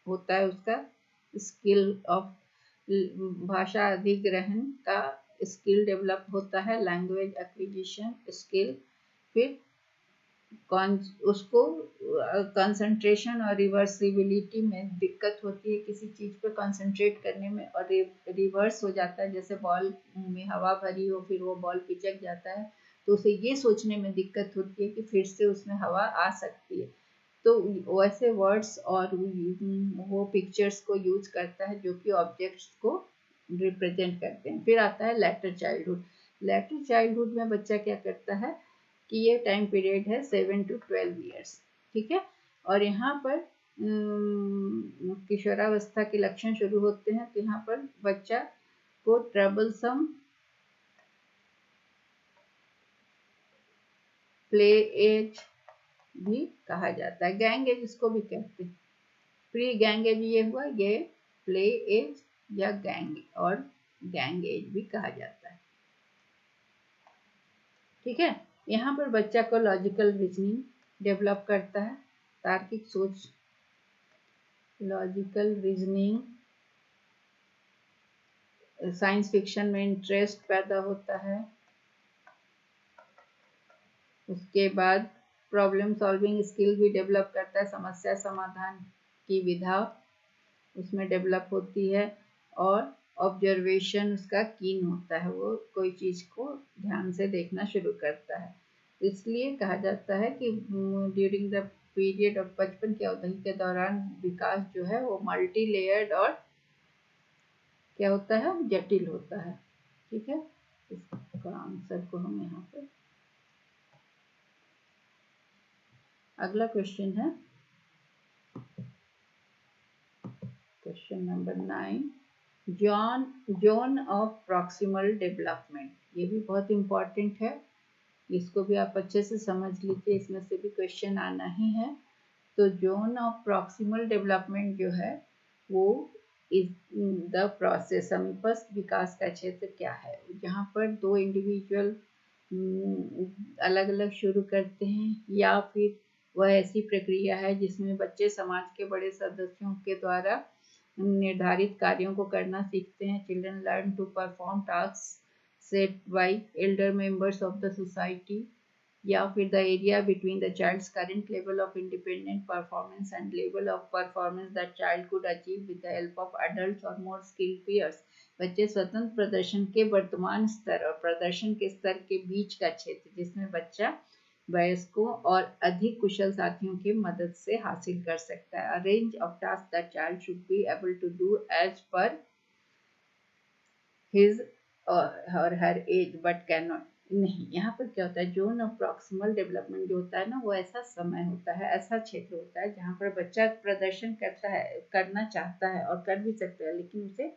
होता है उसका, स्किल ऑफ भाषा अधिग्रहण का स्किल डेवलप होता है, लैंग्वेज एक्विजिशन स्किल। फिर उसको कंसंट्रेशन और रिवर्सिबिलिटी में दिक्कत होती है, किसी चीज़ पे कंसंट्रेट करने में और रिवर्स हो जाता है, जैसे बॉल में हवा भरी हो फिर वो बॉल पिचक जाता है, तो उसे ये सोचने में दिक्कत होती है कि फिर से उसमें हवा आ सकती है। तो वैसे वर्ड्स और वो पिक्चर्स को यूज करता है जो कि ऑब्जेक्ट्स को रिप्रेजेंट करते हैं। फिर आता है लेटर चाइल्डहुड में बच्चा क्या करता है कि ये टाइम पीरियड है 7 to 12 years। ठीक है, और यहाँ पर किशोरावस्था के लक्षण शुरू होते हैं। तो यहाँ पर बच्चा को ट्रबलसम प्ले एज भी कहा जाता है, गैंग एज इसको भी कहते हैं। प्री गैंग एज ये हुआ, ये प्ले एज या गैंग एज भी कहा जाता है। ठीक है, यहाँ पर बच्चा को लॉजिकल रीजनिंग डेवलप करता है, तार्किक सोच, लॉजिकल रीजनिंग, साइंस फिक्शन में इंटरेस्ट पैदा होता है। उसके बाद प्रॉब्लम सॉल्विंग स्किल भी डेवलप करता है, समस्या समाधान की विधा उसमें डेवलप होती है, और ऑब्जर्वेशन उसका कीन होता है, वो कोई चीज़ को ध्यान से देखना शुरू करता है। इसलिए कहा जाता है कि ड्यूरिंग द पीरियड ऑफ बचपन की अवधि के दौरान विकास जो है वो मल्टी लेयर्ड और क्या होता है, जटिल होता है। ठीक है, इसका आंसर को हम यहाँ पे, अगला क्वेश्चन है question number 9, zone of proximal development. ये भी बहुत इम्पोर्टेंट है, इसको भी आप अच्छे से समझ लीजिए, इसमें से भी क्वेश्चन आना ही है। तो जोन ऑफ प्रॉक्सिमल डेवलपमेंट जो है वो इज द प्रोसेस, समीपस्थ विकास का क्षेत्र क्या है, जहाँ पर 2 इंडिविजुअल अलग अलग शुरू करते हैं, या फिर वह ऐसी प्रक्रिया है जिसमें बच्चे समाज के बड़े सदस्यों के द्वारा निर्धारित कार्यों को करना सीखते हैं। Children learn to perform task set by elder members of the society, या फिर the area between the child's current level of independent performance and level of performance that child could achieve with the help of adults or more skilled peers. बच्चे स्वतंत्र प्रदर्शन के वर्तमान स्तर और प्रदर्शन के स्तर के बीच का क्षेत्र जिसमें बच्चा वयस्कों और अधिक कुशल साथियों की मदद से हासिल कर सकता है। A range of task that child should be able to do as per his or her age but can not. नहीं, यहाँ पर क्या होता है, जोन ऑफ प्रॉक्सिमल डेवलपमेंट जो होता है ना, वो ऐसा समय होता है, ऐसा क्षेत्र होता है जहाँ पर बच्चा प्रदर्शन करता है, करना चाहता है और कर भी सकता है, लेकिन उसे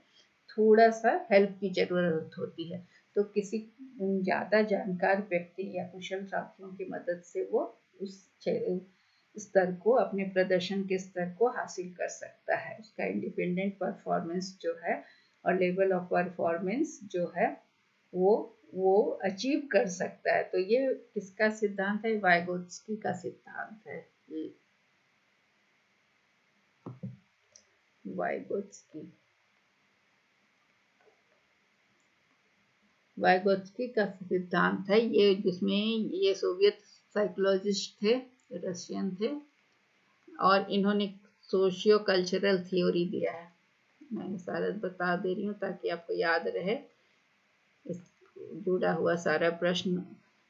थोड़ा सा हेल्प की जरूरत होती है। तो किसी ज़्यादा जानकार व्यक्ति या कुशल साथियों की मदद से वो उस स्तर को, अपने प्रदर्शन के स्तर को हासिल कर सकता है। उसका इंडिपेंडेंट परफॉर्मेंस जो है और लेवल ऑफ परफॉर्मेंस जो है वो अचीव कर सकता है। तो ये किसका सिद्धांत है? वाइगोत्स्की का सिद्धांत है। वाइगोत्स्की का सिद्धांत है ये, जिसमें ये सोवियत साइकोलॉजिस्ट थे, रशियन थे, और इन्होंने सोशियो कल्चरल थ्योरी दिया है। मैं सारा बता दे रही हूँ ताकि आपको याद रहे जुड़ा हुआ सारा प्रश्न,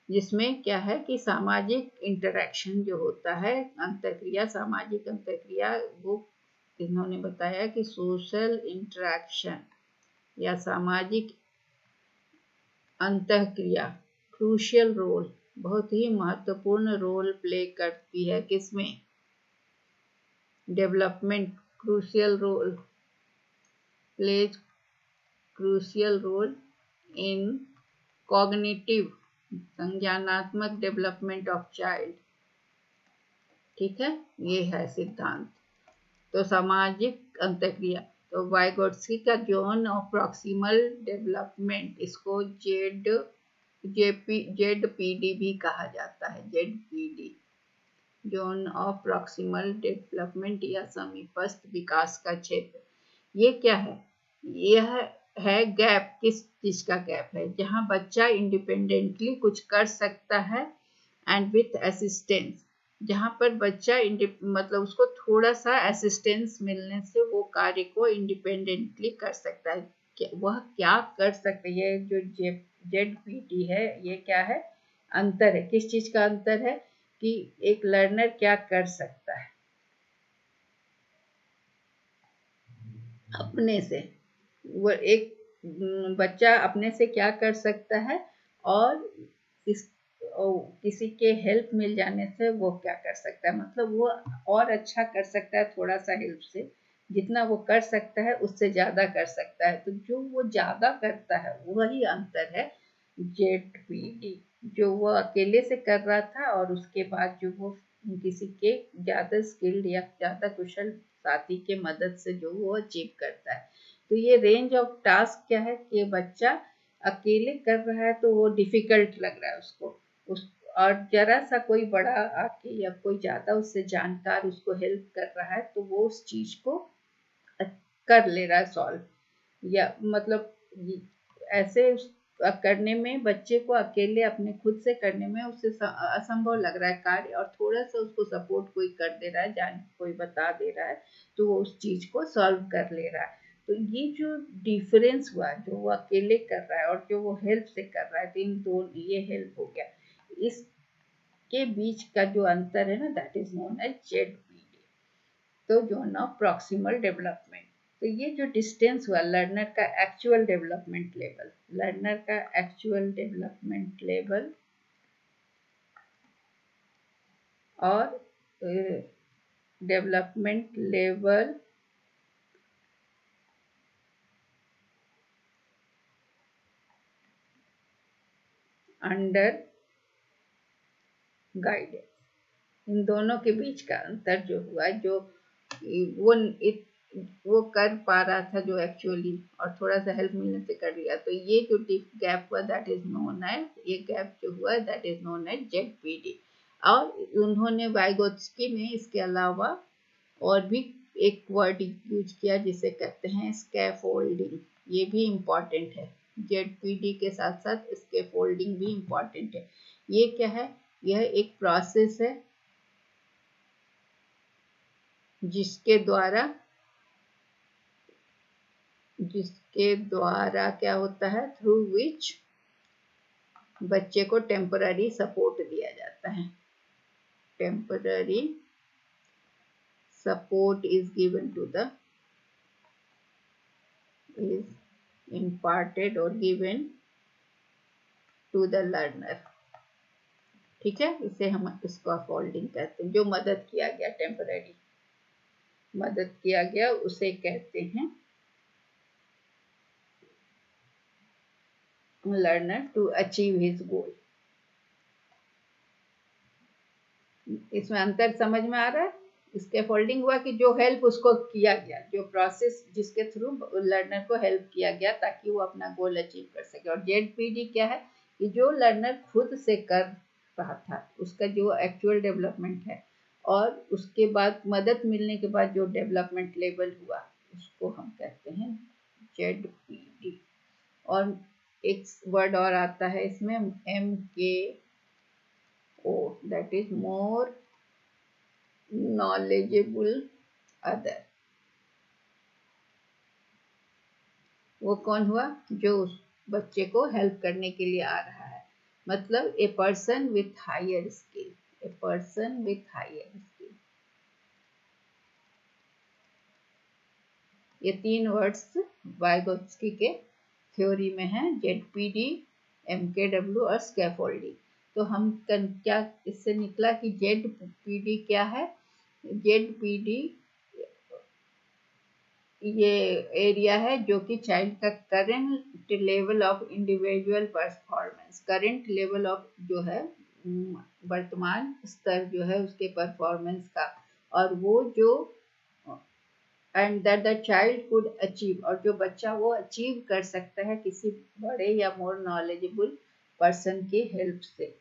जिसमें क्या है कि सामाजिक इंटरेक्शन जो होता है, अंतःक्रिया, सामाजिक अंतःक्रिया, वो इन्होंने बताया कि सोशल इंटरेक्शन या सामाजिक अंतःक्रिया क्रूशियल रोल, बहुत ही महत्वपूर्ण रोल प्ले करती है। किसमें? Development, crucial role plays crucial role in cognitive, संज्ञानात्मक डेवलपमेंट ऑफ चाइल्ड। ठीक है, ये है सिद्धांत। तो सामाजिक अंतःक्रिया, तो वाइगोत्स्की का जोन ऑफ प्रॉक्सिमल डेवलपमेंट, इसको जेडपीडी भी कहा जाता है। ZPD, zone of proximal development या समीपस्थ विकास का क्षेत्र। ये क्या है? यह है गैप। किस चीज का गैप है? जहां बच्चा इंडिपेंडेंटली कुछ कर सकता है एंड विथ असिस्टेंस, जहां पर बच्चा मतलब उसको थोड़ा सा असिस्टेंस मिलने से वो कार्य को इंडिपेंडेंटली कर सकता है। वह क्या कर सकता है? ये जो जेडपीटी है, ये क्या है? अंतर है। किस चीज का अंतर है? कि एक लर्नर क्या कर सकता है अपने से, वो एक बच्चा अपने से क्या कर सकता है, और किसी के हेल्प मिल जाने से वो क्या कर सकता है, मतलब वो और अच्छा कर सकता है थोड़ा सा हेल्प से। जितना वो कर सकता है उससे ज्यादा कर सकता है। तो जो वो ज्यादा करता है वही अंतर है जेडपीडी। जो वो अकेले से कर रहा था और उसके बाद जो वो किसी के ज्यादा स्किल्ड या ज्यादा कुशल साथी के मदद से जो वो अचीव करता है। तो ये रेंज ऑफ टास्क क्या है कि बच्चा अकेले कर रहा है तो वो डिफिकल्ट लग रहा है उसको, और जरा सा कोई बड़ा आके या कोई ज्यादा उससे जानकार उसको हेल्प कर रहा है तो वो उस चीज को कर ले रहा है सॉल्व, या मतलब ऐसे करने में बच्चे को अकेले अपने खुद से करने में उससे असंभव लग रहा है कार्य, और थोड़ा सा उसको सपोर्ट कोई कर दे रहा है, कोई बता दे रहा है, तो वो उस चीज को सॉल्व कर ले रहा है। तो ये जो डिफरेंस हुआ, जो वो अकेले कर रहा है और जो वो हेल्प से कर रहा है, तो इन दो, ये हेल्प हो गया, इसके बीच का जो अंतर है ना, that is known as ZPD. तो जोन ऑफ प्रॉक्सिमल डेवलपमेंट। तो ये जो डिस्टेंस हुआ लर्नर का एक्चुअल डेवलपमेंट लेवल, लर्नर का एक्चुअल डेवलपमेंट लेवल और डेवलपमेंट लेवल अंडर गाइडेंस, इन दोनों के बीच का अंतर जो हुआ, जो वो कर पा रहा था जो एक्चुअली, और थोड़ा सा हेल्प मिलने से कर लिया, तो ये जो गैप हुआ दैट इज नोन एज, ये गैप जो हुआ that is known as ZPD. और उन्होंने वाइगोत्स्की ने इसके अलावा और भी एक वर्ड यूज किया जिसे कहते हैं स्कैफोल्डिंग। ये भी इम्पॉर्टेंट है। जेडपीडी के साथ साथ इसके फोल्डिंग भी इम्पॉर्टेंट है। ये क्या है? यह एक प्रोसेस है जिसके द्वारा क्या होता है, थ्रू विच बच्चे को टेम्पररी सपोर्ट दिया जाता है। Temporary support is given to the is imparted or given to the learner। ठीक है, इसे हम इसको फोल्डिंग कहते हैं। जो मदद किया गया, टेम्पररी मदद किया गया, उसे कहते हैं learner to achieve his goal. इसमें अंतर समझ में आ रहा है? इसके फोल्डिंग हुआ कि जो हेल्प उसको किया गया, जो प्रोसेस जिसके थ्रू लर्नर को हेल्प किया गया ताकि वो अपना गोल अचीव कर सके। और जेडपीडी क्या है कि जो लर्नर खुद से कर रहा था, उसका जो एक्चुअल डेवलपमेंट है, और उसके बाद मदद मिलने के बाद जो डेवलपमेंट लेवल हुआ, उसको हम कहते हैं जेडपीडी। और एक वर्ड और आता है इसमें, MKO, that is more knowledgeable other। वो कौन हुआ? जो उस बच्चे को हेल्प करने के लिए आ रहा है, मतलब a person with higher skill, a person with higher skill. ये तीन वर्ड्स वाइगोत्स्की के थ्योरी में है, जेडपीडी, MKW और स्कैफोल्डिंग। तो हम क्या इससे निकला कि जेडपीडी क्या है? जेडपीडी ये एरिया है जो कि चाइल्ड का current level of individual performance, current level of जो है वर्तमान स्तर जो है उसके परफॉर्मेंस का, और वो जो and that the child could achieve, और जो बच्चा वो अचीव कर सकता है किसी बड़े या मोर नॉलेजेबल पर्सन की हेल्प से,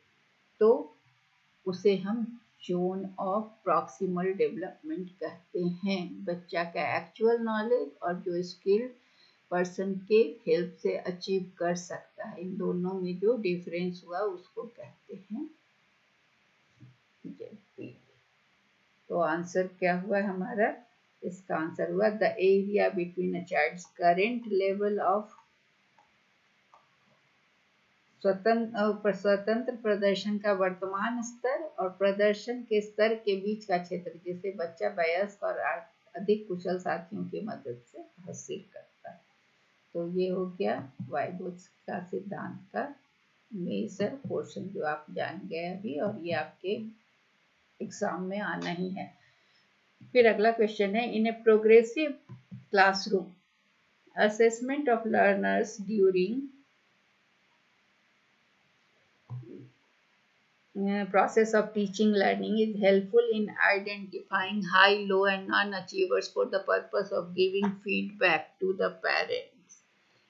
तो उसे हम जोन ऑफ प्रॉक्सिमल डेवलपमेंट कहते हैं। बच्चा का एक्चुअल नॉलेज और जो स्किल पर्सन के हेल्प से अचीव कर सकता है, इन दोनों में जो डिफरेंस हुआ उसको कहते हैं जेडपीडी। तो आंसर क्या हुआ हमारा? इसका आंसर हुआ the area between a child's current level of स्वतंत्र प्रदर्शन का वर्तमान स्तर और प्रदर्शन के स्तर के बीच का क्षेत्र, जिसे बच्चा वयस्क और अधिक कुशल साथियों की मदद से हासिल करता है। तो ये हो गया वाइगोत्स्की का सिद्धांत का मेजर पोर्शन, जो आप जान गए अभी, और ये आपके एग्जाम में आना ही है। फिर अगला क्वेश्चन है, in a progressive classroom assessment of learners during process of teaching learning is helpful in identifying high, low and non-achievers for the purpose of giving feedback to the parents.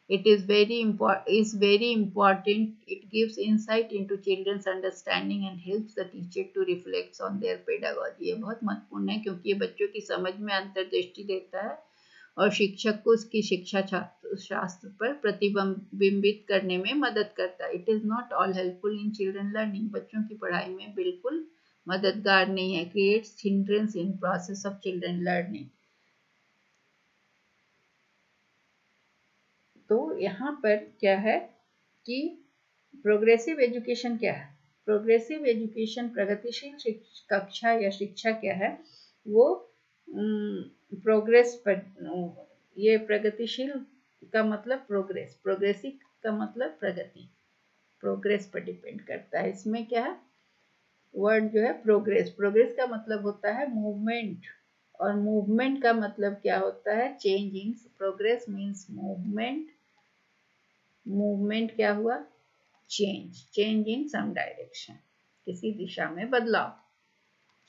It is very important. It gives insight into children's understanding and helps the teacher to reflect on their pedagogy। ये बहुत महत्वपूर्ण है क्योंकि ये बच्चों की समझ में अंतर्दृष्टि देता है और शिक्षक को उसकी शिक्षा शास्त्र पर प्रतिबिंबित करने में मदद करता है। It is not all helpful in children learning, बच्चों की पढ़ाई में बिल्कुल मददगार नहीं है। Creates hindrance in process of children learning. तो यहाँ पर क्या है कि प्रोग्रेसिव एजुकेशन क्या है? प्रोग्रेसिव एजुकेशन, प्रगतिशील कक्षा या शिक्षा क्या है? वो प्रोग्रेस पर, ये प्रगतिशील का मतलब प्रोग्रेस, प्रोग्रेसिव का मतलब प्रगति, प्रोग्रेस पर डिपेंड करता है। इसमें क्या है, वर्ड जो है प्रोग्रेस, प्रोग्रेस का मतलब होता है मूवमेंट, और मूवमेंट का मतलब क्या होता है? Changing. Progress means movement, movement क्या हुआ? Change, change in some direction, किसी दिशा में बदलाव,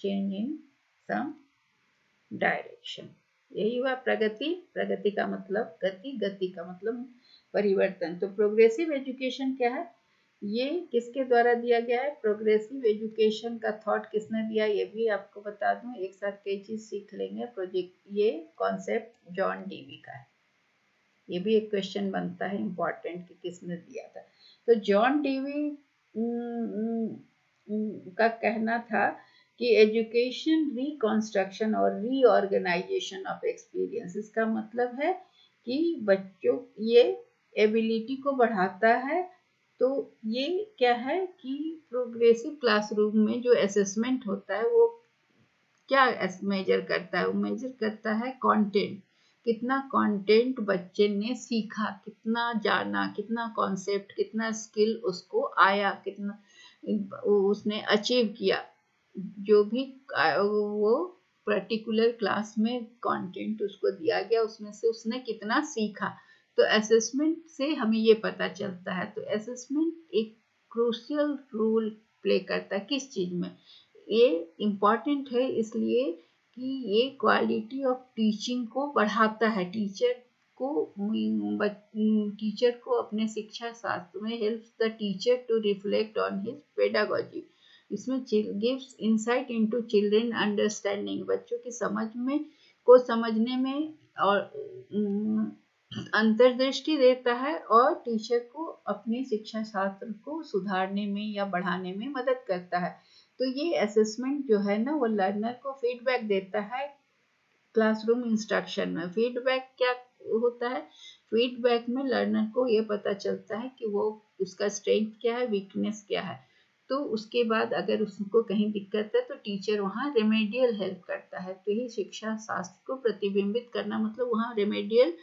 चेंज इन सम डायरेक्शन, यही हुआ प्रगति। प्रगति का मतलब गति, गति का मतलब परिवर्तन। तो प्रोग्रेसिव एजुकेशन क्या है? ये किसके द्वारा दिया गया है? प्रोग्रेसिव एजुकेशन का थॉट किसने दिया, ये भी आपको बता दूं, एक साथ कई चीज सीख लेंगे। प्रोजेक्ट, ये कॉन्सेप्ट जॉन डीवी का है, ये भी एक क्वेश्चन बनता है इम्पोर्टेंट कि किसने दिया था। तो जॉन डीवी का कहना था कि एजुकेशन रिकंस्ट्रक्शन और रीऑर्गेनाइजेशन ऑफ एक्सपीरियंस, इसका मतलब है कि बच्चों ये एबिलिटी को बढ़ाता है। तो ये क्या है कि प्रोग्रेसिव क्लासरूम में जो असेसमेंट होता है वो क्या मेजर करता है, वो मेजर करता है कंटेंट, कितना कंटेंट बच्चे ने सीखा, कितना जाना, कितना कॉन्सेप्ट, कितना स्किल उसको आया, कितना उसने अचीव किया, जो भी वो पर्टिकुलर क्लास में कंटेंट उसको दिया गया उसमें से उसने कितना सीखा। तो असेसमेंट से हमें ये पता चलता है। तो असेसमेंट एक क्रूशियल रोल प्ले करता है किस चीज़ में, ये इम्पॉर्टेंट है इसलिए कि ये क्वालिटी ऑफ टीचिंग को बढ़ाता है, टीचर को अपने शिक्षा शास्त्र में helps the teacher to reflect on his pedagogy. इसमें gives insight into children understanding, बच्चों की समझ में को समझने में और अंतर्दृष्टि देता है और टीचर को अपने शिक्षा शास्त्र को सुधारने में या बढ़ाने में मदद करता है। तो ये असेसमेंट जो है ना वो लर्नर को फीडबैक देता है क्लासरूम इंस्ट्रक्शन में। फीडबैक क्या होता है, फीडबैक में लर्नर को ये पता चलता है कि वो उसका स्ट्रेंथ क्या है, वीकनेस क्या है। तो उसके बाद अगर उसको कहीं दिक्कत है तो टीचर वहाँ रेमेडियल हेल्प करता है। तो ये शिक्षा शास्त्र को प्रतिबिंबित करना मतलब वहाँ रेमेडियल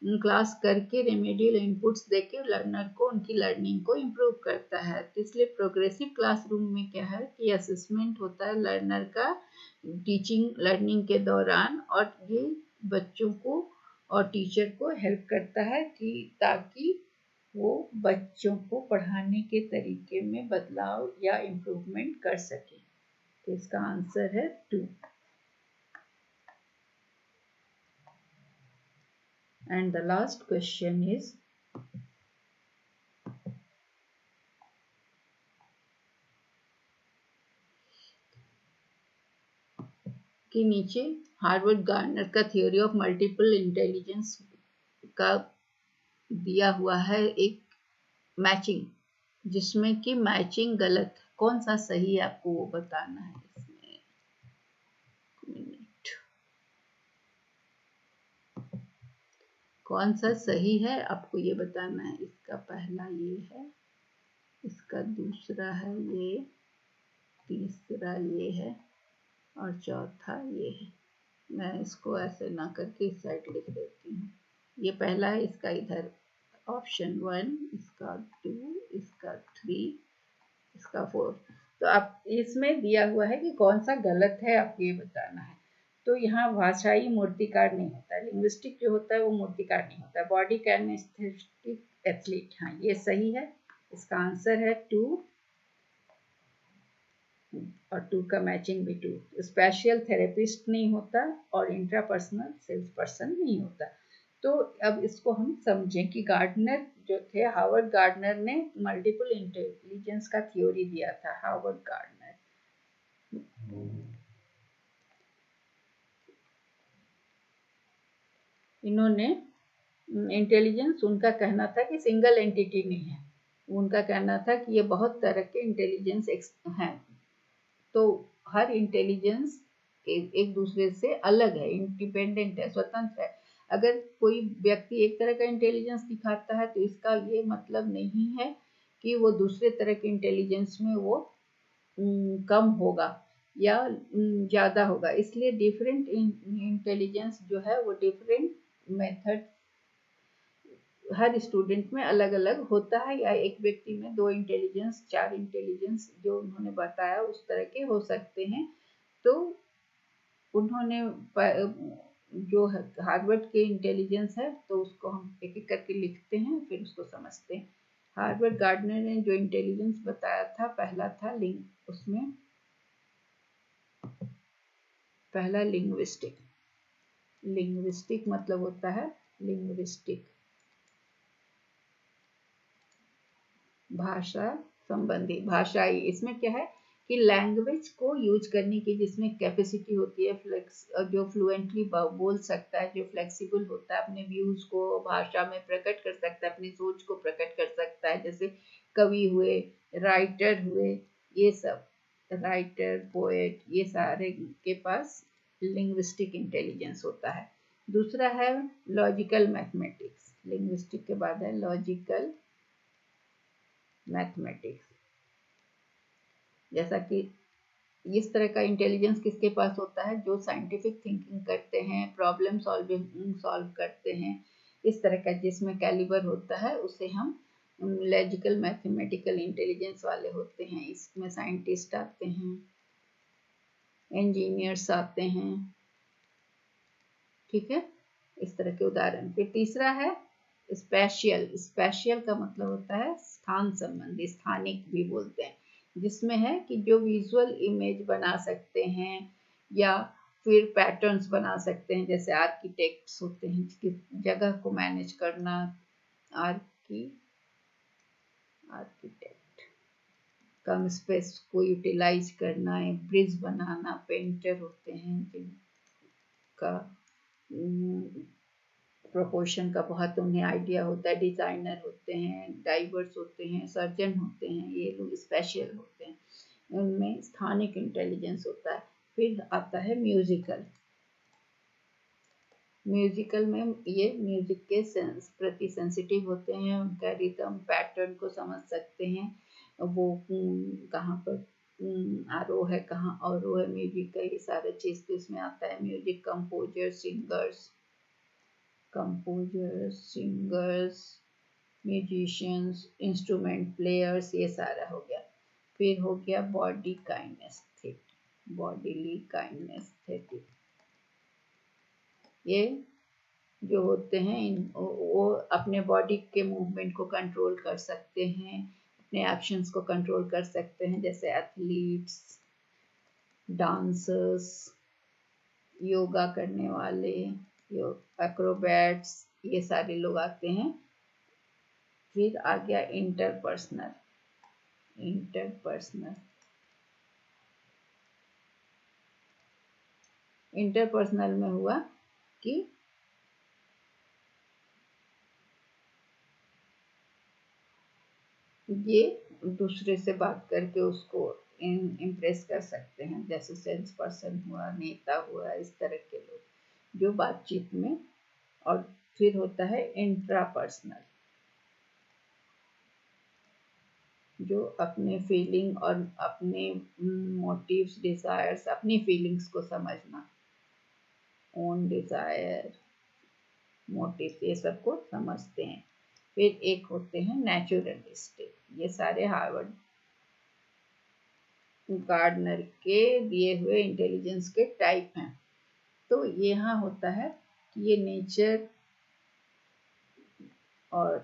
क्लास करके रेमेडियल इनपुट्स देके लर्नर को उनकी लर्निंग को इम्प्रूव करता है। तो इसलिए प्रोग्रेसिव क्लासरूम में क्या है कि असेसमेंट होता है लर्नर का टीचिंग लर्निंग के दौरान, और ये बच्चों को और टीचर को हेल्प करता है कि ताकि वो बच्चों को पढ़ाने के तरीके में बदलाव या इम्प्रूवमेंट कर सके। तो इसका आंसर है 2। And the last question is कि नीचे हार्वर्ड गार्डनर का थ्योरी ऑफ मल्टीपल इंटेलिजेंस का दिया हुआ है एक मैचिंग, जिसमें कि मैचिंग गलत, कौन सा सही है आपको वो बताना है। इसमें मिनट, कौन सा सही है आपको ये बताना है। इसका पहला ये है, इसका दूसरा है ये, तीसरा ये है और चौथा ये है। मैं इसको ऐसे ना करके इस साइड लिख देती हूँ। ये पहला है, इसका इधर ऑप्शन 1, इसका 2, इसका 3, इसका 4। तो आप इसमें दिया हुआ है कि कौन सा गलत है आपको ये बताना है। तो यहाँ भाषाई मूर्तिकार नहीं होता है, लिंग्विस्टिक जो होता है वो मूर्तिकार नहीं होता है। बॉडी काइनेस्थेटिक एथलीट, हाँ ये सही है। इसका आंसर है 2 और 2 का मैचिंग भी 2। स्पेशल थेरेपिस्ट नहीं होता और इंट्रापर्सनल सेल्स पर्सन नहीं होता। तो अब इसको हम समझें कि गार्डनर जो थे, हार्वर्ड गार्डनर ने मल्टीपल इंटेलिजेंस का थ्योरी दिया था। हार्वर्ड गार्डनर इन्होंने इंटेलिजेंस, उनका कहना था कि सिंगल एंटिटी नहीं है, उनका कहना था कि ये बहुत तरह के इंटेलिजेंस हैं। तो हर इंटेलिजेंस एक दूसरे से अलग है, इंडिपेंडेंट है, स्वतंत्र है। अगर कोई व्यक्ति एक तरह का इंटेलिजेंस दिखाता है तो इसका ये मतलब नहीं है कि वो दूसरे तरह के इंटेलिजेंस में वो कम होगा या ज़्यादा होगा। इसलिए डिफरेंट इंटेलिजेंस जो है वो डिफरेंट मेथड हर स्टूडेंट में अलग अलग होता है, या एक व्यक्ति में 2 इंटेलिजेंस 4 इंटेलिजेंस जो उन्होंने बताया उस तरह के हो सकते हैं। तो उन्होंने जो हार्वर्ड के इंटेलिजेंस है तो उसको हम एक एक करके लिखते हैं फिर उसको समझते हैं। हार्वर्ड गार्डनर ने जो इंटेलिजेंस बताया था, पहला था उसमें पहला लिंग्विस्टिक। लिंग्विस्टिक मतलब होता है लिंग्विस्टिक, भाषा संबंधी, भाषाई। इसमें क्या है कि लैंग्वेज को यूज करने की जिसमें कैपेसिटी होती है, जो फ्लुएंटली बोल सकता है, जो फ्लेक्सिबल होता है, अपने व्यूज को भाषा में प्रकट कर सकता है, अपनी सोच को प्रकट कर सकता है, जैसे कवि हुए, राइटर हुए, ये सब राइटर, पोएट, ये सारे के पास लिंग्विस्टिक इंटेलिजेंस होता है। दूसरा है लॉजिकल मैथमेटिक्स, लिंग्विस्टिक के बाद है लॉजिकल मैथमेटिक्स। जैसा कि इस तरह का इंटेलिजेंस किसके पास होता है, जो साइंटिफिक थिंकिंग करते हैं, प्रॉब्लम सॉल्व करते हैं, इस तरह का जिसमें कैलिबर होता है उसे हम लॉजिकल मैथमेटिकल इंटेलिजेंस वाले होते हैं। इसमें साइंटिस्ट आते हैं, इंजीनियर्स आते हैं, ठीक है, इस तरह के उदाहरण। फिर तीसरा है स्पेशियल। स्पेशियल का मतलब होता है स्थान संबंधी, स्थानिक भी बोलते हैं, जिसमें है कि जो विजुअल इमेज बना सकते हैं या फिर पैटर्न्स बना सकते हैं, जैसे आर्किटेक्ट्स होते हैं, जिसकी जगह को मैनेज करना, आर्किटेक्ट कम स्पेस को यूटिलाइज करना, ब्रिज बनाना, पेंटर होते हैं जिनका प्रोपोर्शन का बहुत उन्हें आइडिया होता है, डिजाइनर होते हैं, डाइवर्स होते हैं, सर्जन होते हैं, ये लोग स्पेशल होते हैं, उनमें स्थानिक इंटेलिजेंस होता है। फिर आता है म्यूजिकल। म्यूजिकल में ये म्यूजिक के प्रति सेंसिटिव होते हैं, उनका रिदम पैटर्न को समझ सकते हैं, वो कहाँ पर आरोह है, कहाँ अवरोह है म्यूजिक का, ये सारा चीज़ तो इसमें आता है। Music composers, musicians, instrument players, ये सारा हो गया। फिर हो गया बॉडीली काइनेस्थेटिक। ये जो होते हैं वो अपने बॉडी के मूवमेंट को कंट्रोल कर सकते हैं, अपने एक्शंस को कंट्रोल कर सकते हैं, जैसे एथलीट्स, डांसर्स, योगा करने वाले, एक्रोबैट्स, ये सारे लोग आते हैं। फिर आ गया इंटरपर्सनल में हुआ कि ये दूसरे से बात करके उसको इम्प्रेस कर सकते हैं, जैसे सेल्स पर्सन हुआ, नेता हुआ, इस तरह के लोग जो बातचीत में। और फिर होता है इंट्रापर्सनल, जो अपने फीलिंग और अपने मोटिव्स, डिजायर्स, अपनी फीलिंग्स को समझना, ओन डिजायर, मोटिव, ये सब को समझते हैं। फिर एक होते हैं नेचुरलिस्टिक। ये सारे हार्वर्ड गार्डनर के दिए हुए इंटेलिजेंस के टाइप हैं। तो यहाँ होता है कि ये नेचर और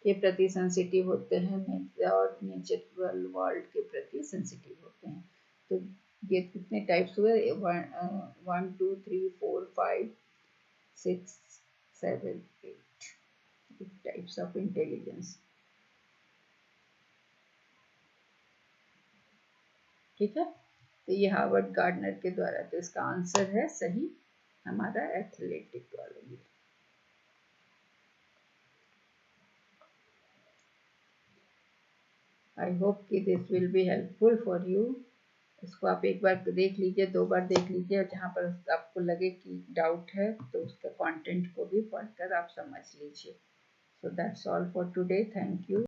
के प्रति सेंसिटिव होते हैं और नेचुरल वर्ल्ड के प्रति सेंसिटिव होते हैं। तो ये कितने टाइप्स हुए, 1 2 3 4 5 6 7 8 टाइप्स ऑफ इंटेलिजेंस, ठीक है। तो ये हार्वर्ड गार्डनर के द्वारा, तो इसका आंसर है सही हमारा एथलेटिक वाला। आई होप कि this will be helpful for you. इसको आप एक बार देख लीजिए, 2 बार देख लीजिए, और जहाँ पर आपको लगे कि डाउट है तो उसका कंटेंट को भी पढ़कर आप समझ लीजिए। So that's all for today. Thank you.